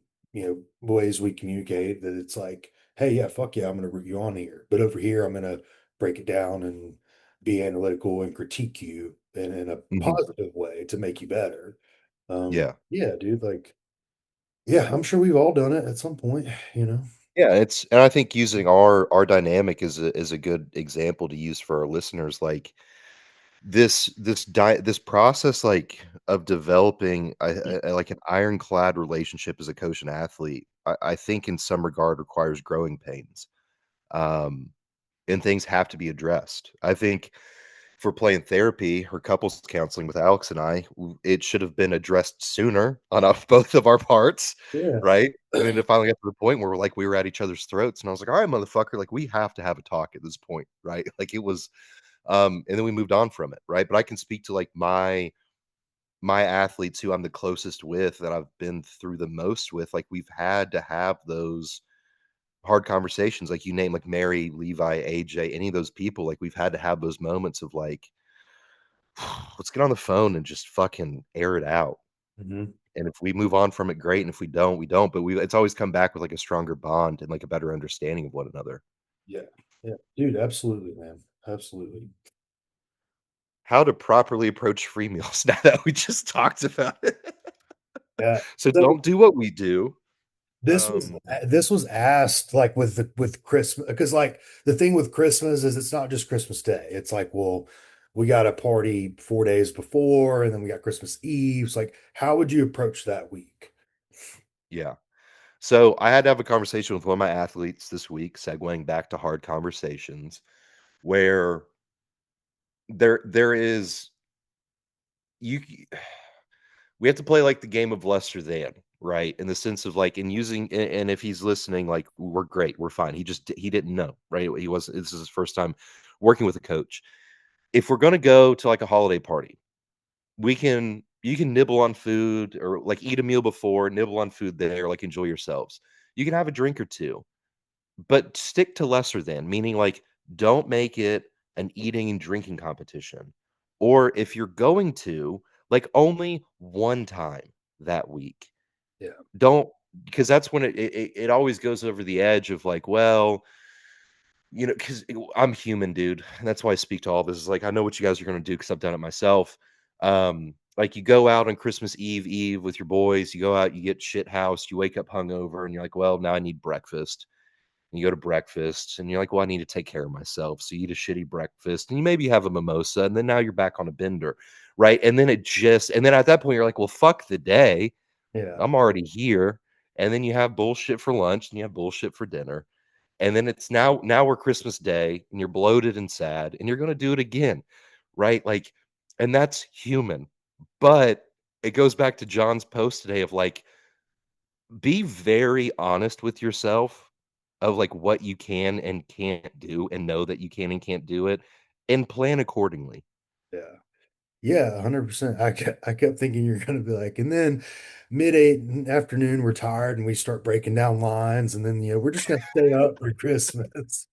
ways we communicate that it's like, hey, yeah, fuck yeah, I'm going to root you on here. But over here, I'm going to break it down and be analytical and critique you in a mhm, positive way to make you better. yeah, Yeah, dude, like, yeah, I'm sure we've all done it at some point, you know? yeah. And I think using our dynamic is a good example to use for our listeners. Like this process, like of developing like an ironclad relationship as a coach and athlete. I think in some regard requires growing pains. Um, and things have to be addressed. I think for playing therapy or couples counseling with Alex and it should have been addressed sooner on both of our parts, Yeah. right? And then it finally got to the point where we were at each other's throats, and I was like, "All right, motherfucker, like we have to have a talk at this point, right?" Like it was, and then we moved on from it, right? But I can speak to like my athletes who I'm the closest with, that I've been through the most with. Like we've had to have those hard conversations, like you name, like Mary, Levi, AJ, any of those people. Like we've had to have those moments of like, let's get on the phone and just fucking air it out. Hmm. And if we move on from it, great. And if we don't, we don't. But it's always come back with like a stronger bond and like a better understanding of one another. Yeah. Yeah. Dude, absolutely, man. Absolutely. How to properly approach free meals now that we just talked about it. Yeah. So So don't do what we do. this was Um, this was asked like with Christmas because like the thing with Christmas is it's not just Christmas Day. It's like, well, we got a party 4 days before, and then we got Christmas Eve. It's like, how would you approach that week? yeah. So I had to have a conversation with one of my athletes this week, segueing back to hard conversations, where there is you we have to play like the game of lesser than, right? In the sense of like in using and if he's listening, like we're great, we're fine. He didn't know, right? He wasn't This is his first time working with a coach. If we're gonna go to like a holiday party, we can you can nibble on food or like eat a meal before, nibble on food there, like enjoy yourselves. You can have a drink or two, but stick to lesser than, meaning like don't make it an eating and drinking competition. Or if you're going to, like only one time that week. Yeah. Don't, because that's when it always goes over the edge of like, well, because I'm human, dude. And that's why I speak to all this. Is like I know what you guys are gonna do because I've done it myself. Like you go out on Christmas Eve with your boys, you go out, you get shit housed, you wake up hungover, and you're like, well, now I need breakfast. and you go to breakfast and you're like, well, I need to take care of myself. So you eat a shitty breakfast and you maybe have a mimosa and then now you're back on a bender. Right. And then at that point, you're like, well, fuck the day. Yeah. I'm already here. And then you have bullshit for lunch and you have bullshit for dinner. And then it's now we're Christmas Day and you're bloated and sad and you're gonna do it again. Right. Like, and that's human. But it goes back to John's post today of like, be very honest with yourself of like what you can and can't do and know that you can and can't do it and plan accordingly. Yeah. Yeah, 100%. I kept thinking you're gonna be like, and then mid afternoon, we're tired and we start breaking down lines, and then we're just gonna stay up for Christmas.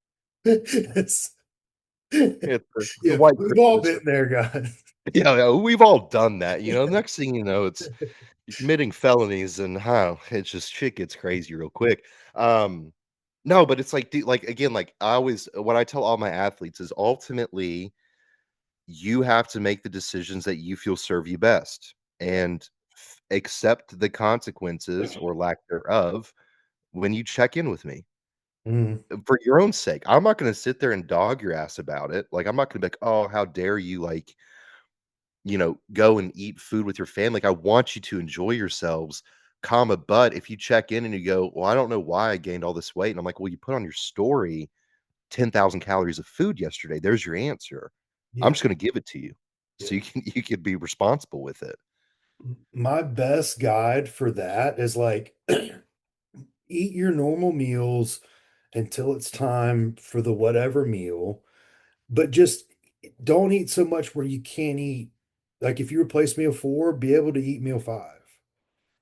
It's, It's a yeah, white we've all Christmas. been there, guys. Yeah, yeah, we've all done that. Next thing you know, it's you're committing felonies and how it's just shit gets crazy real quick. Um, no, but it's like, dude, like again, like I always what I tell all my athletes is ultimately you have to make the decisions that you feel serve you best Yeah. and accept the consequences or lack thereof when you check in with me Mhm. for your own sake. I'm not going to sit there and dog your ass about it. Like, I'm not going to be like, oh, how dare you, like, go and eat food with your family. Like, I want you to enjoy yourselves, comma. But if you check in and you go, well, I don't know why I gained all this weight. And I'm like, well, you put on your story 10,000 calories of food yesterday. There's your answer. I'm Yeah, just going to give it to you so yeah. you can be responsible with it. My best guide for that is like eat your normal meals until it's time for the whatever meal, but just don't eat so much where you can't eat. Like if you replace meal four, be able to eat meal five.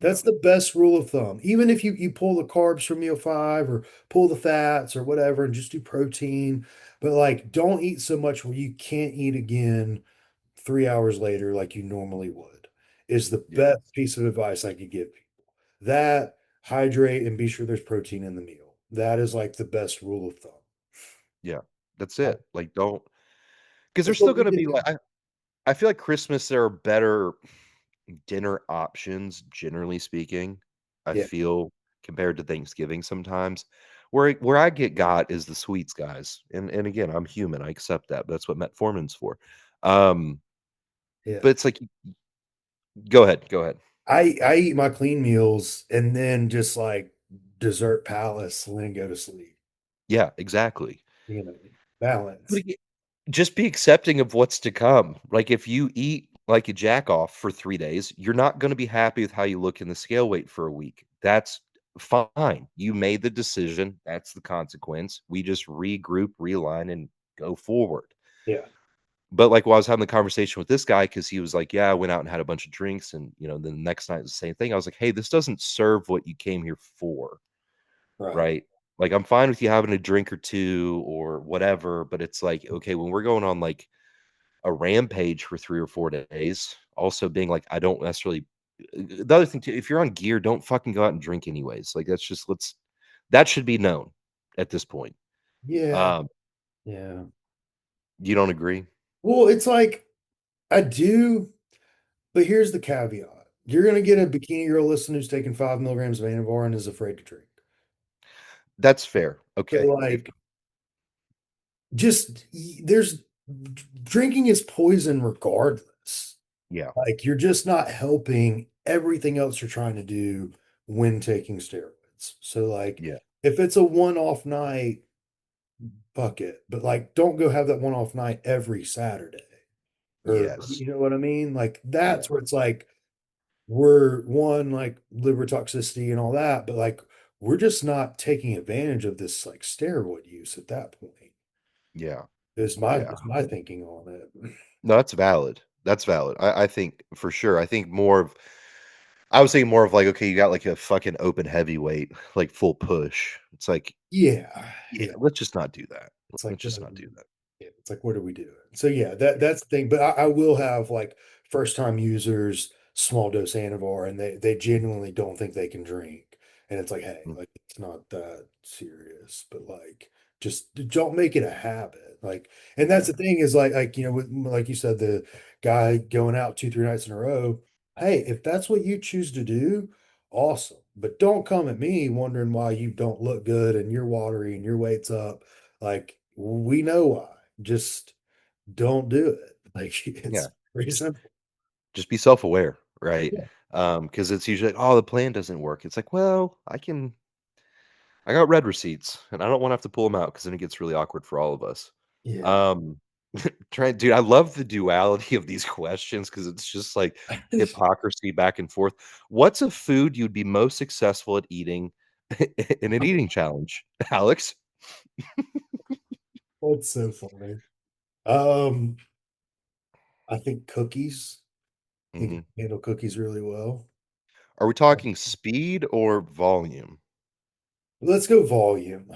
Yeah. That's the best rule of thumb. Even if you pull the carbs from meal five or pull the fats or whatever and just do protein, but like don't eat so much where you can't eat again 3 hours later like you normally would, is the Yeah. best piece of advice I could give people. That hydrate and be sure there's protein in the meal. That is like the best rule of thumb. Yeah. That's I, it. Like, don't, because there's that's still what we going to be did. like, I feel like Christmas, there are better dinner options, generally speaking, I Yeah. feel, compared to Thanksgiving sometimes. Where I get got is the sweets, guys. And again, I'm human. I accept that. But that's what metformin's for. Um, Yeah. but it's like, go ahead, go ahead. I eat my clean meals and then just like dessert palace and then go to sleep. Yeah, exactly. You know, But balance. again, just be accepting of what's to come. Like if you eat like a jack off for 3 days, you're not going to be happy with how you look in the scale weight for a week. That's fine. You made the decision. That's the consequence. We just regroup, realign, and go forward. Yeah. But like while I was having the conversation with this guy, because he was like, yeah, I went out and had a bunch of drinks, and then the next night was the same thing. I was like, hey, this doesn't serve what you came here for, Right. right? Like I'm fine with you having a drink or two or whatever, but it's like, okay, when we're going on like a rampage for 3 or 4 days, also being like, I don't necessarily the other thing too, if you're on gear, don't fucking go out and drink anyways. Like that's just that should be known at this point. Yeah. Um, Yeah. you don't agree? Well, it's like I do, but here's the caveat. You're gonna get a bikini girl listener who's taking 5 milligrams of Anavar and is afraid to drink. That's fair. But Okay. If like just there's drinking is poison regardless. yeah, Like you're just not helping everything else you're trying to do when taking steroids. So like yeah, if it's a one-off night, fuck it. But like don't go have that one-off night every Saturday. Or yes, you know what I mean? Like yeah, that's where it's like we're one like liver toxicity and all that, but like we're just not taking advantage of this like steroid use at that point. yeah, Is yeah. my thinking on it. No, that's valid. That's valid. I think for sure. I think more of I was thinking more of like, okay, you got like a fucking open heavyweight, like full push. It's like, Yeah, yeah, yeah. let's just not do that. It's like Let's just not do that. yeah, it's like what are we doing? So yeah, Yeah. that's the thing. But I will have like first time users small dose Anavar and they genuinely don't think they can drink. And it's like, hey, Mm, like it's not that serious, but like just don't make it a habit. Like, and that's the yeah. thing is with, like you said, the guy going out 2, 3 nights in a row. Hey, if that's what you choose to do, awesome. But don't come at me wondering why you don't look good and you're watery and your weight's up. Like, we know why. Just don't do it. Like, Yeah, it's pretty simple. just be self-aware, right? Yeah. Because it's usually like, "Oh, the plan doesn't work." It's like, "Well, I got red receipts, and I don't wanna have to pull them out because then it gets really awkward for all of us." Yeah. Um, dude, I love the duality of these questions because it's just like hypocrisy back and forth. What's a food you'd be most successful at eating in an eating challenge, Alex? That's so funny. Um, I think cookies. I think I Mhm. can handle cookies really well. Are we talking speed or volume? Let's go volume.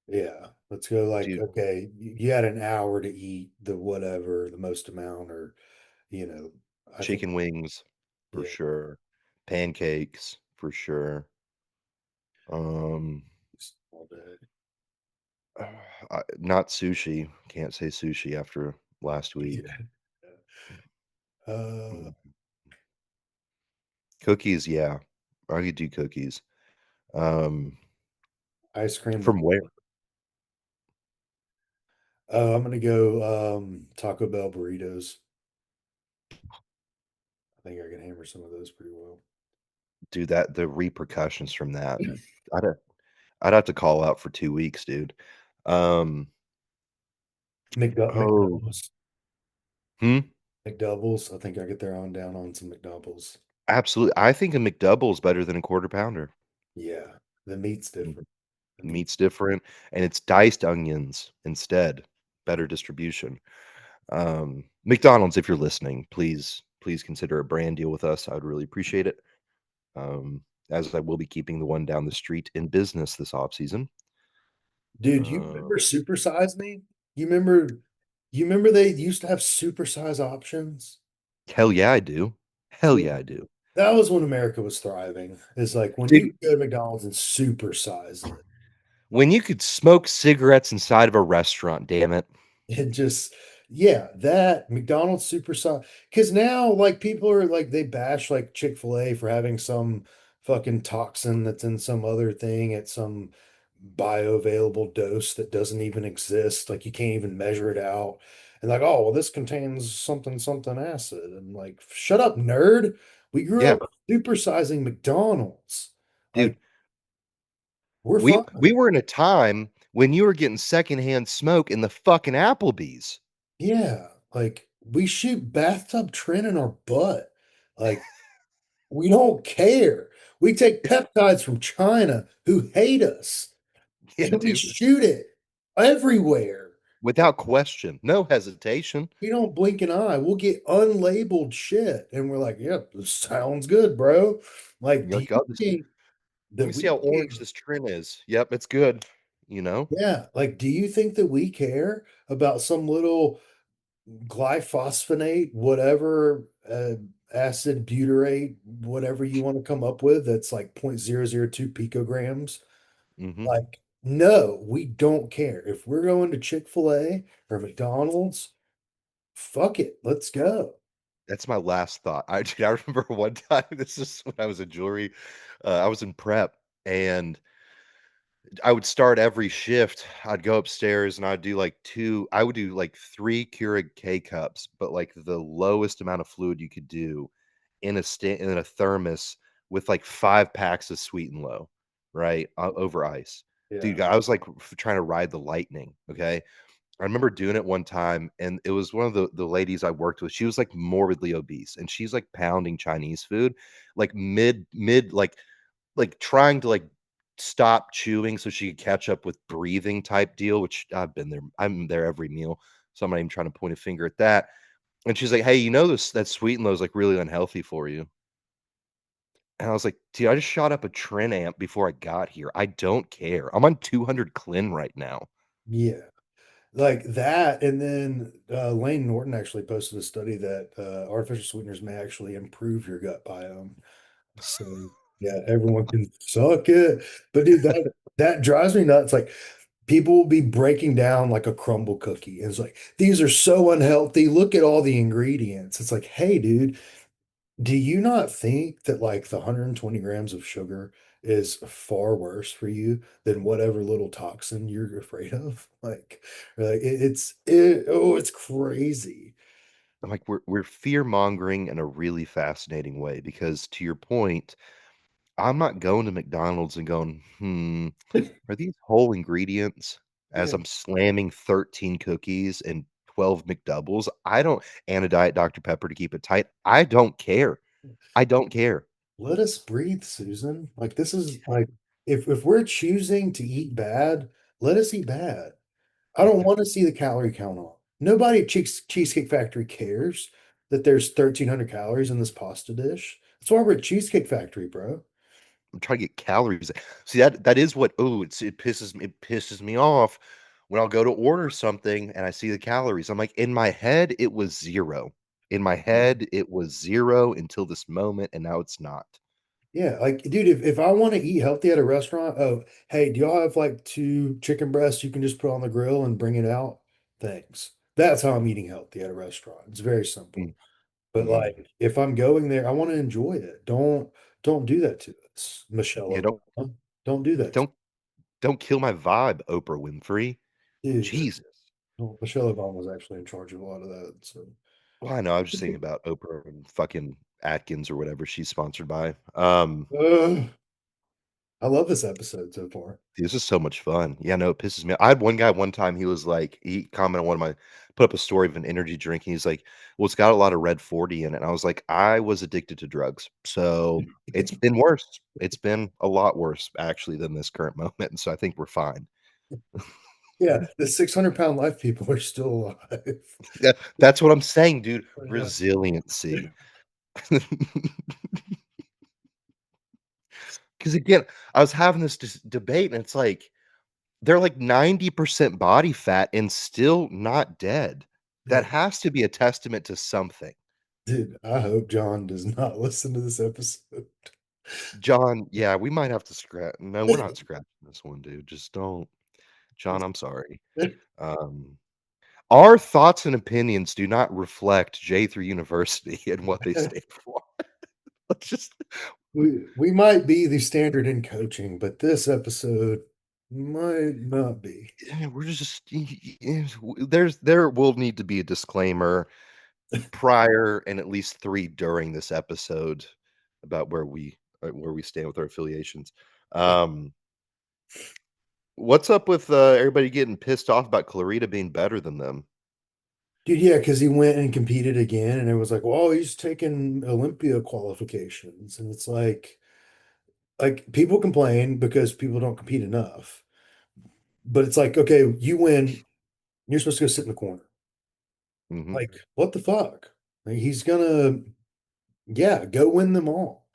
Yeah. Let's go like, Dude, okay, you had an hour to eat the whatever, the most amount, or, I think, chicken wings for yeah, sure. Pancakes for sure. Um, just all day. not sushi. Can't say sushi after last week. Yeah. Uh, Mm. Cookies, yeah. I could do cookies. Um, ice cream with from where? I'm gonna go Taco Bell burritos. I think I can hammer some of those pretty well. Do that the repercussions from that. I'd ha I'd have to call out for 2 weeks, dude. Um, oh, McDoubles. hmm? McDoubles. I think I get there on down on some McDoubles. Absolutely. I think a McDouble is better than a quarter pounder. Yeah. The meat's Mhm. different. The meat. Meat's different, and it's diced onions instead. Better distribution. McDonald's, if you're listening, please consider a brand deal with us. I would really appreciate it. As I will be keeping the one down the street in business this off season. Dude, you Uh, remember Super Size Me? You remember they used to have super size options? hell yeah, I do. Hell Yeah. yeah, I do. That was when America was thriving. It's like when you Dude, could go to McDonald's and super size it. when you could smoke cigarettes inside of a restaurant, damn it. It just, yeah, that McDonald's super size. Because now, like, people are like, they bash like Chick-fil-A for having some fucking toxin that's in some other thing at some bioavailable dose that doesn't even exist. Like, you can't even measure it out. And like, oh, well, this contains something, something acid. And like, shut up, nerd. We grew Yeah, up supersizing McDonald's. dude. Like, we're We fine. were in a time when you were getting secondhand smoke in the fucking Applebee's. Yeah, like we shoot bathtub Trin in our butt. Like we don't care. We take peptides from China who hate us Yeah, and we dude. shoot it everywhere. Without question. No hesitation. We don't blink an eye. We'll get unlabeled shit and we're like, yep, this sounds good, bro. Like, You're do like, you "Oh, this think let that me see we how orange care? this trim is. Yep, it's good." You know? Yeah, like, do you think that we care about some little glyphosphonate, whatever acid butyrate, whatever you want to come up with, that's like 0.002 picograms. Mhm. Like, no, we don't care. If we're going to Chick-fil-A or McDonald's, fuck it, let's go. That's my last thought. Dude, I remember one time, this is when I was in jewelry, I was in prep, and I would start every shift. I'd go upstairs and I'd do like 2 I would do like 3 Keurig K cups, but like the lowest amount of fluid you could do in a thermos with like 5 packs of Sweet and Low, right? Over ice. Yeah, Dude, I was like trying to ride the lightning, okay? I remember doing it one time, and it was one of the ladies I worked with. She was like morbidly obese, and she's like pounding Chinese food, like mid like trying to like stop chewing so she could catch up with breathing type deal, which I've been there. I'm there every meal, so I'm not even trying to point a finger at that. And she's like, "Hey, you know this that sweet and low is like really unhealthy for you." And I was like, "Dude, I just shot up a Trin amp before I got here. I don't care. I'm on 200 Clin right now." yeah. Like that, and then Lane Norton actually posted a study that artificial sweeteners may actually improve your gut biome. So yeah, everyone can suck it. But dude, that drives me nuts. Like people will be breaking down like a crumble cookie. And it's like, these are so unhealthy. Look at all the ingredients. It's like, hey, dude, Do you not think that like the 120 grams of sugar is far worse for you than whatever little toxin you're afraid of? Like it's crazy. Like we're fear mongering in a really fascinating way because to your point, I'm not going to McDonald's and going, are these whole ingredients as Yeah. I'm slamming 13 cookies and 12 McDoubles? I don't and a Diet Dr. Pepper to keep it tight. I don't care. I don't care. Let us breathe, Susan. Like this is like if we're choosing to eat bad, let us eat bad. I don't want to see the calorie count on. Nobody at Cheesecake Factory cares that there's 1,300 calories in this pasta dish. That's why we're at Cheesecake Factory, bro. I'm trying to get calories. See, that is what it pisses me off when I'll go to order something and I see the calories. I'm like, in my head, it was 0. In my head, it was 0 until this moment, and now it's not. Yeah, like dude, if I want to eat healthy at a restaurant, oh, hey, do y'all have like two chicken breasts you can just put on the grill and bring it out? Thanks. That's how I'm eating healthy at a restaurant. It's very simple. Mm, But mhm. like if I'm going there, I want to enjoy it. Don't do that to us, Yeah, Michelle Obama. Don't do that to don't don't kill my vibe, Oprah Winfrey. dude. Jesus. Well, Michelle Obama was actually in charge of a lot of that. So Well, I know, I was just thinking about Oprah and fucking Atkins or whatever she's sponsored by. uh, I love this episode so far. This is so much fun. Yeah, no, it pisses me I had one guy one time, he was like he commented on one of my put up a story of an energy drink, and he's like, "Well, it's got a lot of Red 40 in it." And I was like, "I was addicted to drugs, so it's been worse. It's been a lot worse, actually, than this current moment, and so I think we're fine." Yeah, the 600-pound life people are still alive. Yeah, that's what I'm saying, dude. Yeah. Resiliency. Because again, I was having this debate, and it's like, they're like 90% body fat and still not dead. That Yeah. has to be a testament to something. Dude, I hope John does not listen to this episode. John, yeah, we might have to scrap no, we're not scrapping this one, dude. Just don't John, I'm sorry. Um, our thoughts and opinions do not reflect J3 University and what they stand for. Let's just We might be the standard in coaching, but this episode might not be. yeah, we're just there will need to be a disclaimer prior and at least 3 during this episode about where we stand with our affiliations. Um, what's up with, everybody getting pissed off about Clarita being better than them? Dude, yeah, because he went and competed again, and it was like, well, he's taking Olympia qualifications. And it's like people complain because people don't compete enough. But it's like, okay, you win, you're supposed to go sit in the corner. Mhm. Like, what the fuck? Like, he's gonna, yeah, go win them all.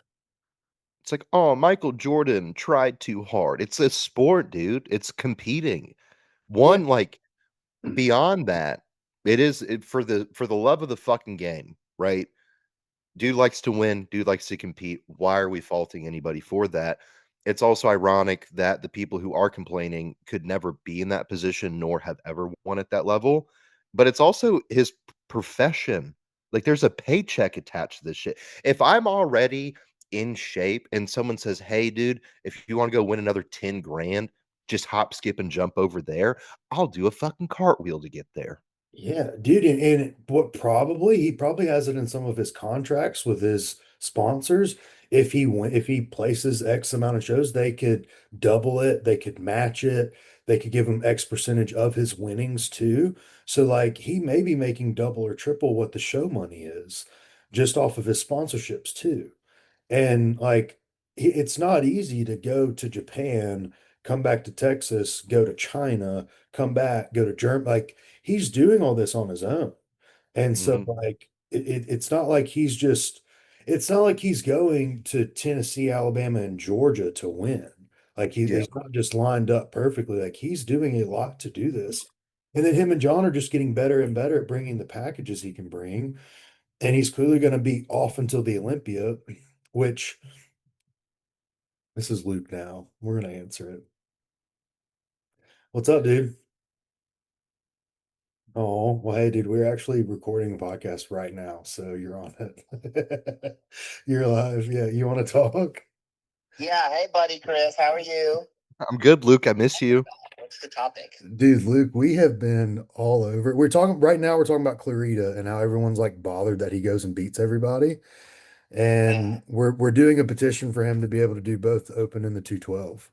It's like, "Oh, Michael Jordan tried too hard." It's a sport, dude. It's competing. Yeah. One, like, beyond that, for the love of the fucking game, right? Dude likes to win, dude likes to compete. Why are we faulting anybody for that? It's also ironic that the people who are complaining could never be in that position nor have ever won at that level. But it's also his profession. Like there's a paycheck attached to this shit. If I'm already in shape and someone says, "Hey, dude, if you want to go win another 10 grand, just hop, skip, and jump over there," I'll do a fucking cartwheel to get there. Yeah, dude, and what probably he probably has it in some of his contracts with his sponsors. If he places X amount of shows, they could double it, they could match it, they could give him X percentage of his winnings too. So like he may be making double or triple what the show money is just off of his sponsorships too. And like it's not easy to go to Japan, come back to Texas, go to China, come back, go to Germany. Like he's doing all this on his own. And so Mhm. like it's not like it's not like he's going to Tennessee, Alabama, and Georgia to win. Like Yeah. he's not just lined up perfectly. Like he's doing a lot to do this. And then him and John are just getting better and better at bringing the packages he can bring. And he's clearly going to be off until the Olympia, which this is Luke now. We're going to answer it. What's up, dude? Oh, well, hey, dude, we're actually recording a podcast right now, so you're on it. You're live. Yeah, you want to talk? Yeah, hey buddy Chris, how are you? I'm good, Luke. I miss you. What's the topic? Dude, Luke, we have been all over. We're talking right now, we're talking about Clarita and how everyone's like bothered that he goes and beats everybody. Mm. And we're doing a petition for him to be able to do both the open and the 212.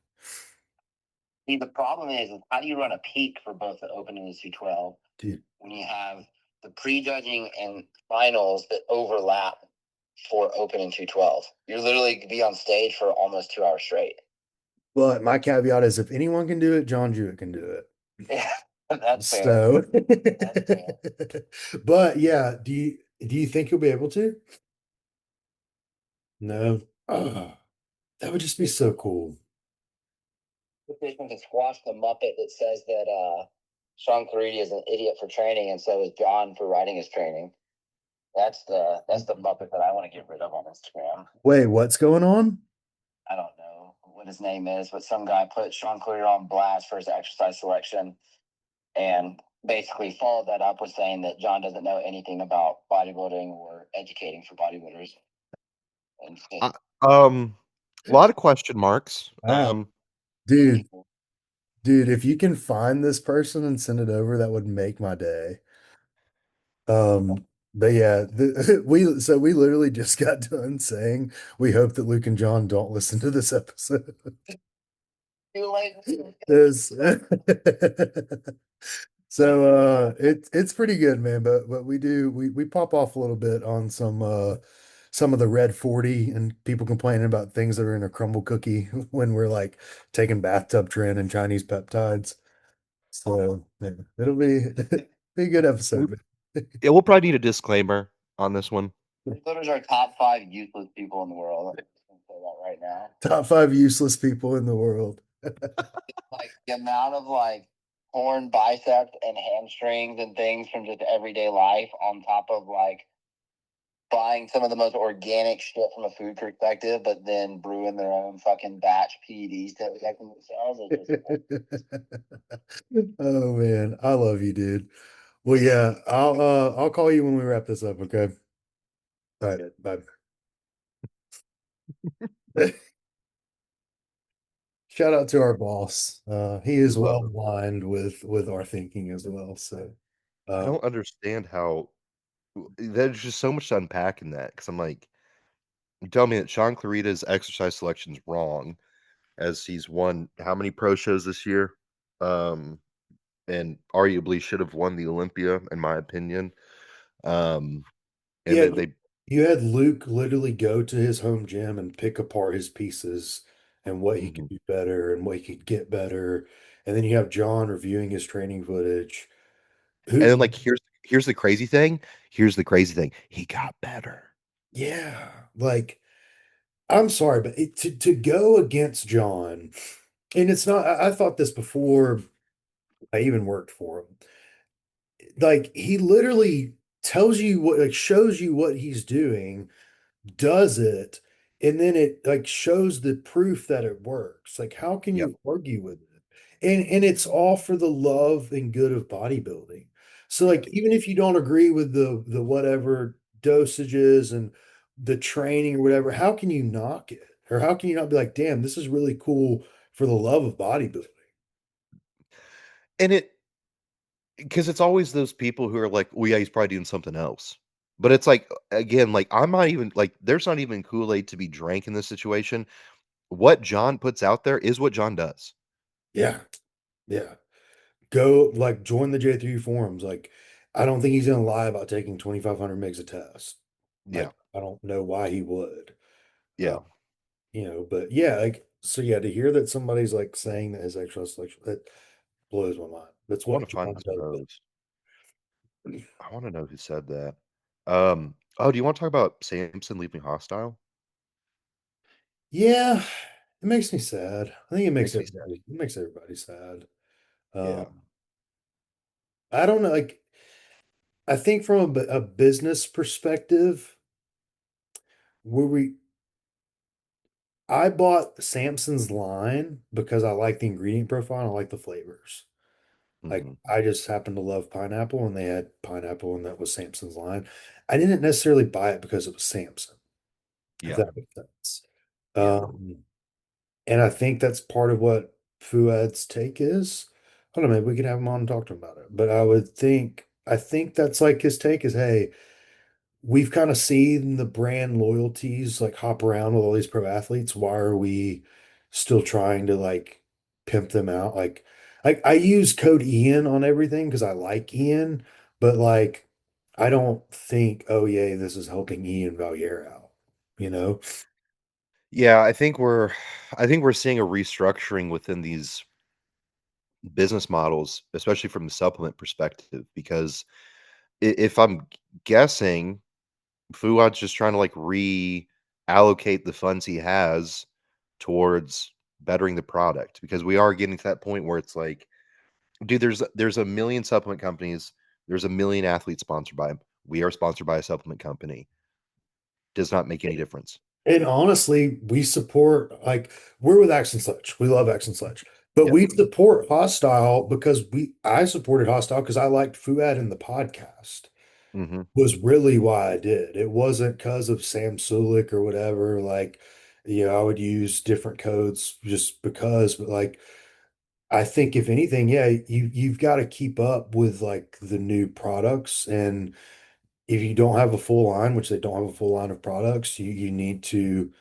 See, the problem is how do you run a peak for both the Open and the 212 Dude, when you have the prejudging and finals that overlap for Open and 212? You're literally be on stage for almost 2 hours straight. but my caveat is if anyone can do it, John Jewett can do it. Yeah, that's fair. So, That's fair. but yeah, do you think you'll be able to? No. Ah, that would just be so cool. Petition to squash the Muppet that says that Sean Claridi is an idiot for training, and so is John for writing his training. That's the Muppet that I want to get rid of on Instagram. Wait, what's going on? I don't know what his name is, but some guy put Sean Clear on blast for his exercise selection and basically followed that up with saying that John doesn't know anything about bodybuilding or educating for bodybuilders. And I, um, a lot of question marks. Wow. Dude, people, dude, if you can find this person and send it over, that would make my day. But yeah, we literally just got done saying we hope that Luke and John don't listen to this episode. like, This so it's pretty good, man. But we pop off a little bit on some of the red 40 and people complaining about things that are in a crumble cookie when we're like taking bathtub trend and Chinese peptides. So yeah, it'll be a good we, episode, man. yeah, we'll probably need a disclaimer on this one. bodybuilders are top 5 useless people in the world. I'm just gonna say that right now. Top five useless people in the world. Like the amount of like torn biceps and hamstrings and things from just everyday life on top of like buying some of the most organic shit from a food perspective, but then brewing their own fucking batch PEDs to protect themselves. Oh man, I love you, dude. Well, yeah, I'll call you when we wrap this up, okay? All right, bye. Shout out to our boss. He We is love well our boss. aligned with our thinking as well. So, I um, don't understand how there's just so much to unpack in that because I'm like, you tell me that Sean Clarita's exercise selection's wrong as he's won how many pro shows this year? Um, and arguably should have won the Olympia, in my opinion. Um, and yeah, then they you had Luke literally go to his home gym and pick apart his pieces and what he could mhm. do better and what he could get better. And then you have John reviewing his training footage. And Who, then, like, here's the crazy thing. Here's the crazy thing. He got better. yeah, like I'm sorry, but to go against John, and it's not, I thought this before I even worked for him. Like he literally tells you what, like shows you what he's doing, does it, and then it like shows the proof that it works. Like how can Yep. you argue with it? And it's all for the love and good of bodybuilding. So Yeah. like even if you don't agree with the whatever dosages and the training or whatever, how can you knock it? Or how can you not be like, damn, this is really cool for the love of bodybuilding? And it because it's always those people who are like, well, yeah, he's probably doing something else. But it's like, again, like, I'm not even like, there's not even Kool-Aid to be drank in this situation. What John puts out there is what John does. Yeah. Yeah. Go like join the J3U forums. Like, I don't think he's gonna lie about taking 2,500 megs a test. Yeah. Like, I don't know why he would. Yeah. But yeah, like so yeah, to hear that somebody's like saying that his exercise selection that blows my mind. That's I want what to find John this does. post. I want to know who said that. Oh, do you want to talk about Samson leaving hostile? Yeah, it makes me sad. I think Makes me sad. it makes everybody sad. Yeah. Um, I don't know, like I think from a business perspective, where I bought Samson's line because I like the ingredient profile and I like the flavors. Like Mhm. I just happen to love pineapple and they had pineapple and that was Samson's line. I didn't necessarily buy it because it was Samson, if Yeah. that makes sense. Yeah. Um, and I think that's part of what Fuad's take is. I don't know, maybe we could have him on and talk to him about it. But I think that's like his take is, hey, we've kind of seen the brand loyalties like hop around with all these pro athletes. Why are we still trying to like pimp them out? Like I use code Ian on everything because I like Ian, but like I don't think, oh yeah, this is helping Ian Valier out, you know? Yeah, I think we're seeing a restructuring within these business models, especially from the supplement perspective, because if I'm guessing, Fuad's just trying to like reallocate the funds he has towards bettering the product because we are getting to that point where it's like, dude, there's a million supplement companies, there's a million athletes sponsored by them. We are sponsored by a supplement company. Does not make any difference. And honestly, we support like we're with Action Sledge. We love Action Sledge. But Yeah. we support Hostile because I supported Hostile because I liked Fuad in the podcast. Hmm. Was really why I did. It wasn't because of Sam Sulik or whatever. Like, I would use different codes just because, but like I think if anything, yeah, you've got to keep up with like the new products. And if you don't have a full line, which they don't have a full line of products, you need to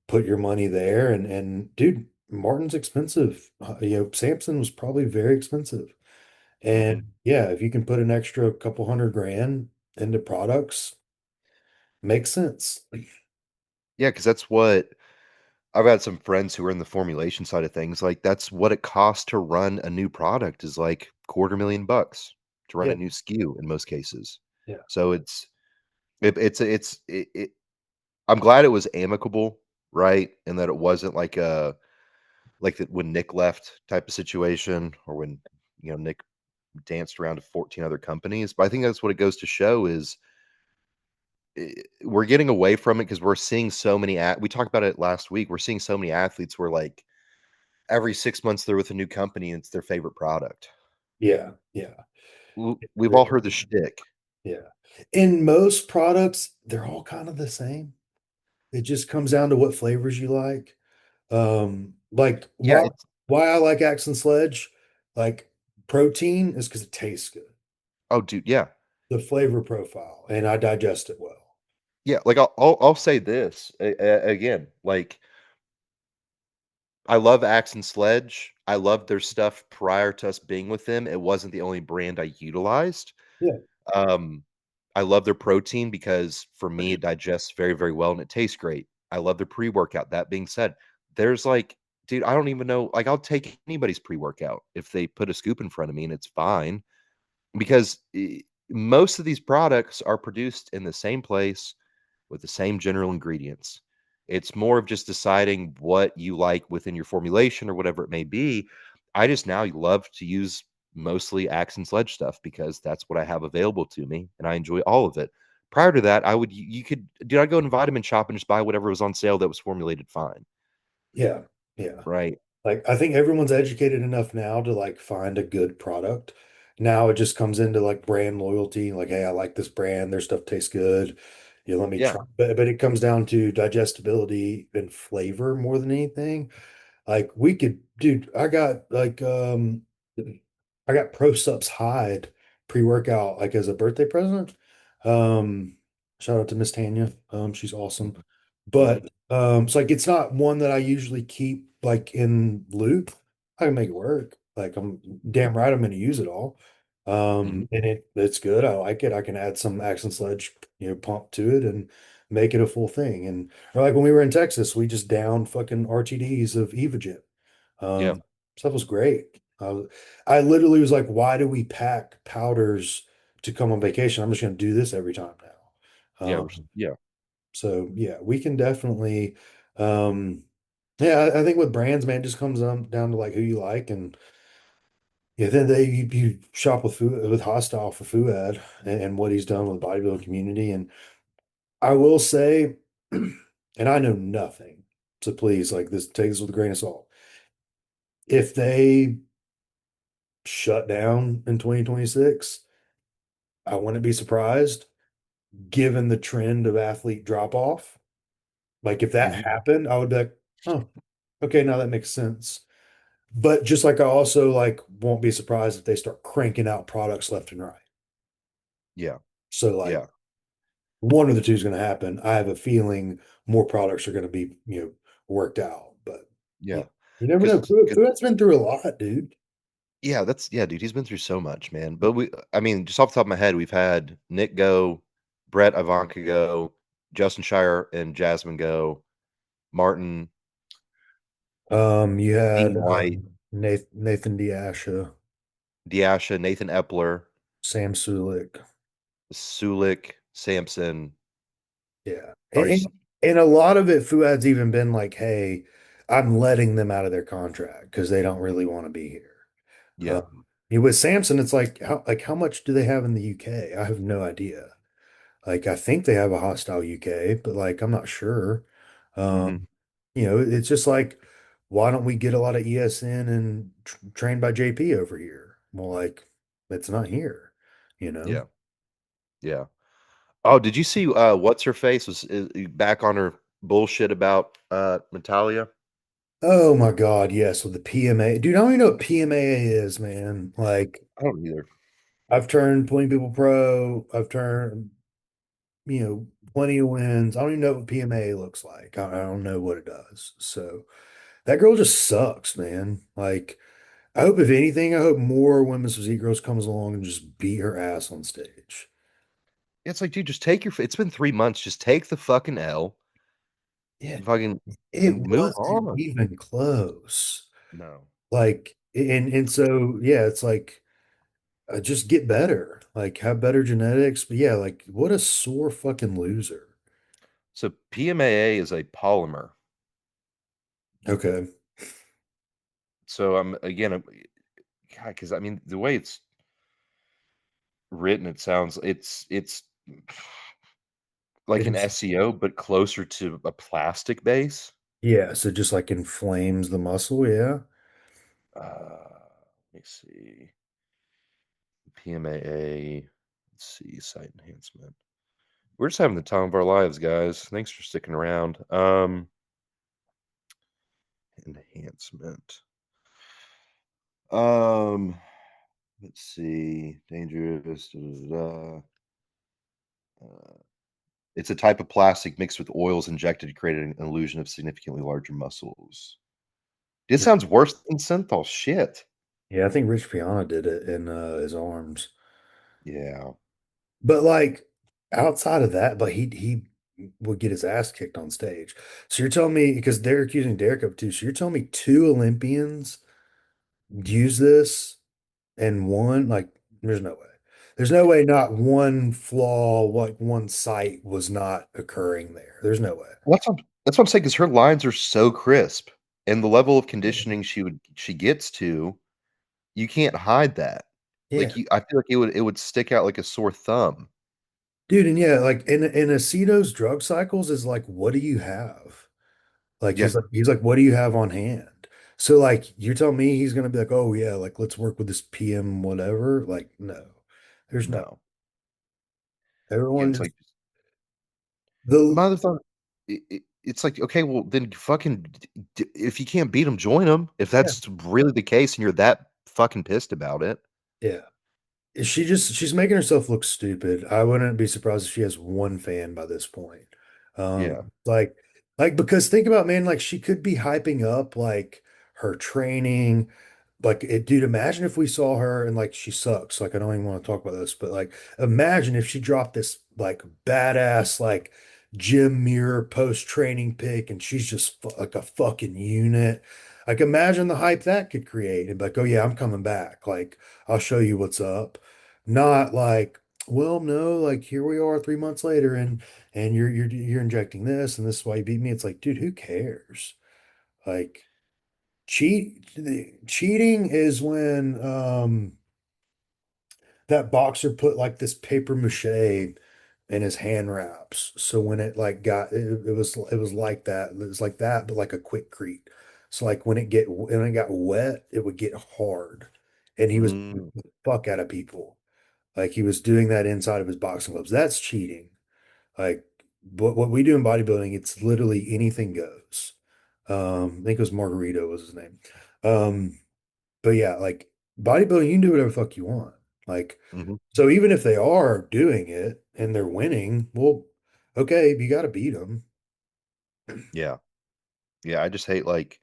put your money there. And dude, Martin's expensive. Samson was probably very expensive. Hmm. And yeah, if you can put an extra couple hundred grand into products, makes sense. Yeah, because that's what I've had some friends who are in the formulation side of things. Like that's what it costs to run a new product is like quarter million bucks to run Yeah, a new SKU in most cases. yeah, So it, I'm glad it was amicable, right? And that it wasn't like a like that when Nick left type of situation or when Nick danced around to 14 other companies. But I think that's what it goes to show is we're getting away from it because we're seeing so many we talked about it last week. We're seeing so many athletes where like every 6 months they're with a new company and it's their favorite product. yeah, yeah. We've all heard the shtick. Yeah. In most products, they're all kind of the same. It just comes down to what flavors you like. Like Yeah, it's why I like Axe Sledge, like protein is because it tastes good. oh dude, yeah. The flavor profile, and I digest it well. Yeah, like I'll say this again, like I love Axe and Sledge. I loved their stuff prior to us being with them. It wasn't the only brand I utilized. Yeah. Um, I love their protein because for me it digests very, very well and it tastes great. I love their pre-workout. That being said, there's like, dude, I don't even know. Like, I'll take anybody's pre-workout if they put a scoop in front of me and it's fine because most of these products are produced in the same place with the same general ingredients. It's more of just deciding what you like within your formulation or whatever it may be. I just now love to use mostly Axe and Sledge stuff because that's what I have available to me and I enjoy all of it. Prior to that, I would you could did I go in vitamin shop and just buy whatever was on sale that was formulated fine, Yeah. Yeah. right? Like I think everyone's educated enough now to like find a good product. Now it just comes into like brand loyalty, like, hey, I like this brand, their stuff tastes good. Let me Yeah, try. But it comes down to digestibility and flavor more than anything. Like we could, dude, I got Pro Sups Hide pre-workout like as a birthday present. Um, Shout out to Miss Tanya. She's awesome. mhm, mhm, But it's like it's not one that I usually keep like in loop. I can make it work. Like I'm damn right I'm gonna use it all. mhm. And it's good. I like it. I can add some Action Sledge, pump to it and make it a full thing. And or like when we were in Texas, we just downed fucking RTDs of Evogen. Yeah, Stuff was great. I literally was like, why do we pack powders to come on vacation? I'm just going to do this every time now. yeah, yeah, So yeah, we can definitely, um, yeah, I think with brands, man, it just comes down to like who you like. And yeah, then you shop with food with Hostile for Fuad and what he's done with the bodybuilding community. And I will say, and I know nothing, so please like this, take this with a grain of salt. If they shut down in 2026, I wouldn't be surprised given the trend of athlete drop off. Like if that Mhm. happened, I would be like, oh, okay, now that makes sense. But just like I also like won't be surprised if they start cranking out products left and right. Yeah. So like Yeah. one of the two is going to happen. I have a feeling more products are going to be, worked out. But Yeah. you never know. Because Fuad's been through a lot, dude. yeah, dude, he's been through so much, man. But I mean, just off the top of my head, we've had Nick go, Brett Ivanka go, Justin Shire and Jasmine go, Martin, You Dean had White, Nathan Diasha, Diasha, Nathan Epler, Sam Sulik. Sulik, Sampson. Yeah. Already, And a lot of it, Fuad's even been like, hey, I'm letting them out of their contract because they don't really want to be here. yeah. With Samson, it's like how much do they have in the UK? I have no idea. Like I think they have a hostile UK, but like I'm not sure. Hmm. It's just like why don't we get a lot of ESN and trained by JP over here? Well, like it's not here, you know. Yeah. Yeah. Oh, did you see what's her face was back on her bullshit about Natalia? Oh my God, yes, with the PMA. Dude, I don't even know what PMA is, man. Like I don't either. I've turned 20 people pro, I've turned, plenty of wins. I don't even know what PMA looks like. I don't know what it does. So that girl just sucks, man. Like I hope if anything, I hope more women's physique girls comes along and just beat her ass on stage. It's like, dude, just take your. It's been 3 months. Just take the fucking L, Yeah, and fucking, it and move wasn't on. even close. No. Like, and so yeah, it's like just get better, like have better genetics. But yeah, like what a sore fucking loser. So PMAA is a polymer. Okay. So I'm again, God, because I mean the way it's written, it sounds it's like an It's SEO, but closer to a plastic base. yeah, so just like inflames the muscle, yeah. Let me see. PMAA. Let's see. Site enhancement. We're just having the time of our lives, guys. Thanks for sticking around. Enhancement. Um, let's see. Dangerous. Da, da, da, da. It's a type of plastic mixed with oils injected to create an illusion of significantly larger muscles. This sounds worse than synthol. Shit. Yeah, I think Rich Piana did it in his arms. Yeah. But like outside of that, but he would get his ass kicked on stage. So you're telling me because they're accusing Derek of too. So you're telling me two Olympians use this and one like there's no way. There's no way not one flaw, like one site was not occurring there. There's no way. Well, that's what I'm saying. Because her lines are so crisp, and the level of conditioning she gets to, you can't hide that. Yeah. I feel like it would stick out like a sore thumb. Dude, and yeah, like in Aceto's drug cycles is like, what do you have? Like Yeah. he's like, what do you have on hand? So like you're telling me he's gonna be like, oh yeah, like let's work with this PM whatever. Like, no, there's no No. Yeah. everyone It's just like the my other thought. It's like okay, well then fucking if you can't beat them, join them. If yeah, that's really the case, and you're that fucking pissed about it. yeah. She's making herself look stupid. I wouldn't be surprised if she has one fan by this point. Yeah. Like because think about man, like she could be hyping up like her training. Like dude, imagine if we saw her and like she sucks. Like I don't even want to talk about this, but like imagine if she dropped this like badass like gym mirror post training pic and she's just like a fucking unit. Like imagine the hype that could create and like, oh yeah, I'm coming back. Like I'll show you what's up. Not like, well, no, like here we are 3 months later and you're injecting this and this is why you beat me. It's like, dude, who cares? Like cheating is when that boxer put like this paper mache in his hand wraps. So when it like it was like that. It was like that, but like a quickcrete. So like when it got wet, it would get hard. and he was Mm, beating the fuck out of people. Like he was doing that inside of his boxing gloves. That's cheating. Like what we do in bodybuilding, it's literally anything goes. I think it was Margarito was his name. Um, but yeah, like bodybuilding, you can do whatever the fuck you want. Like, mhm. so even if they are doing it and they're winning, well, okay, you got to beat them. Yeah. Yeah, I just hate, like,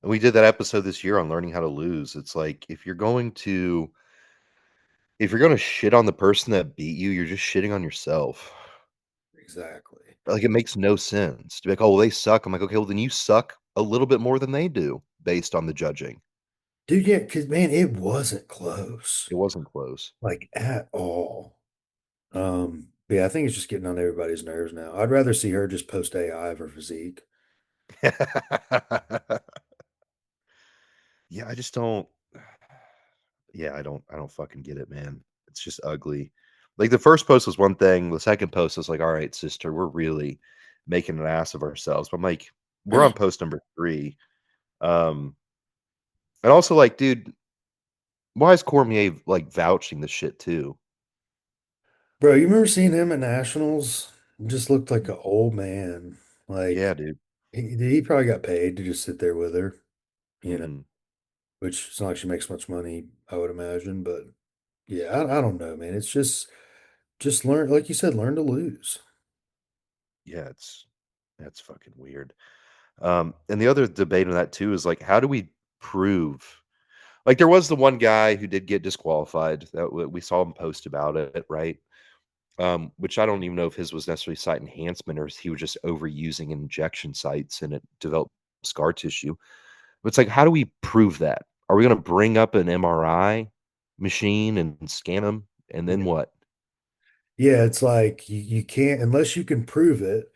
and we did that episode this year on learning how to lose. It's like, if you're gonna shit on the person that beat you, you're just shitting on yourself. Exactly. Like, it makes no sense to be like, "Oh, well, they suck." I'm like, "Okay, well, then you suck a little bit more than they do based on the judging." Dude, yeah, because man, it wasn't close, It wasn't close. like at all. But yeah, I think it's just getting on everybody's nerves now. I'd rather see her just post AI of her physique. Yeah, I just don't yeah, I don't fucking get it, man. It's just ugly. Like, the first post was one thing, the second post was like, "Alright, sister, we're really making an ass of ourselves." But I'm like, we're on post number 3. Um, and also, like, dude, why is Cormier, like, vouching this shit too? Bro, you remember seeing him at nationals? Just looked like an old man. Yeah, Like dude. he probably got paid to just sit there with her, you know, Mhm. which it's not like she makes much money, I would imagine. But yeah, I don't know, man. It's just learn, like you said, learn to lose. Yeah, that's fucking weird. And the other debate on that too is, like, how do we prove, like, there was the one guy who did get disqualified that we saw him post about it, right? Which I don't even know if his was necessarily site enhancement or if he was just overusing injection sites and it developed scar tissue. But it's like, how do we prove that? Are we going to bring up an MRI machine and scan them? And then Yeah. what? Yeah, it's like you can't unless you can prove it.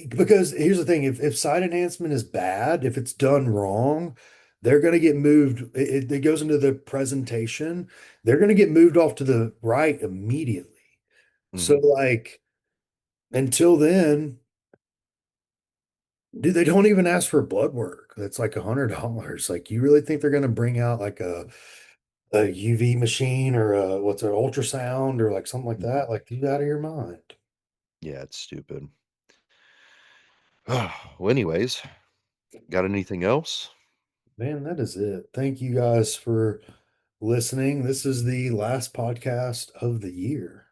Because here's the thing, if side enhancement is bad, if it's done wrong, they're going to get moved. It goes into the presentation. They're going to get moved off to the right immediately. So Hmm. like until then, dude, they don't even ask for blood work. That's like $100. Like you really think they're going to bring out like a UV machine or a what's an ultrasound or like something like Hmm. that? Like you out of your mind. Yeah, it's stupid. Well, anyways, got anything else? Man, that is it. Thank you guys for listening. This is the last podcast of the year.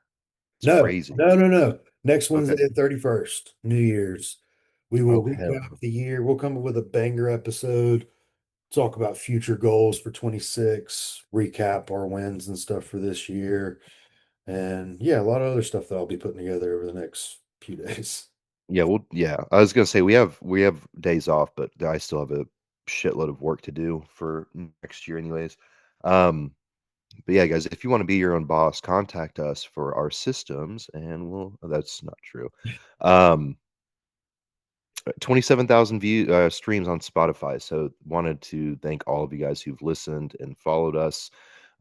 It's No, crazy. no, no, no. Next Okay. Wednesday, the 31st, New Year's. We will Oh, hell recap no. the year. We'll come up with a banger episode, talk about future goals for 26, recap our wins and stuff for this year. And yeah, a lot of other stuff that I'll be putting together over the next few days. Yeah, well, yeah. I was gonna say we have days off, but I still have a shitload of work to do for next year, anyways. Um, but yeah, guys, if you want to be your own boss, contact us for our systems, and that's not true. Um, 27,000 streams on Spotify. So wanted to thank all of you guys who've listened and followed us.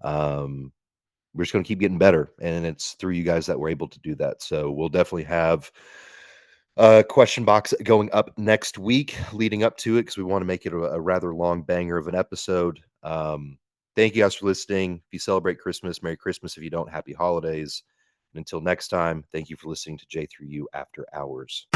Um, we're just going to keep getting better, and it's through you guys that we're able to do that. So we'll definitely have a question box going up next week leading up to it because we want to make it a rather long banger of an episode. Thank you guys for listening. If you celebrate Christmas, Merry Christmas. If you don't, Happy Holidays. And until next time, thank you for listening to J3U After Hours.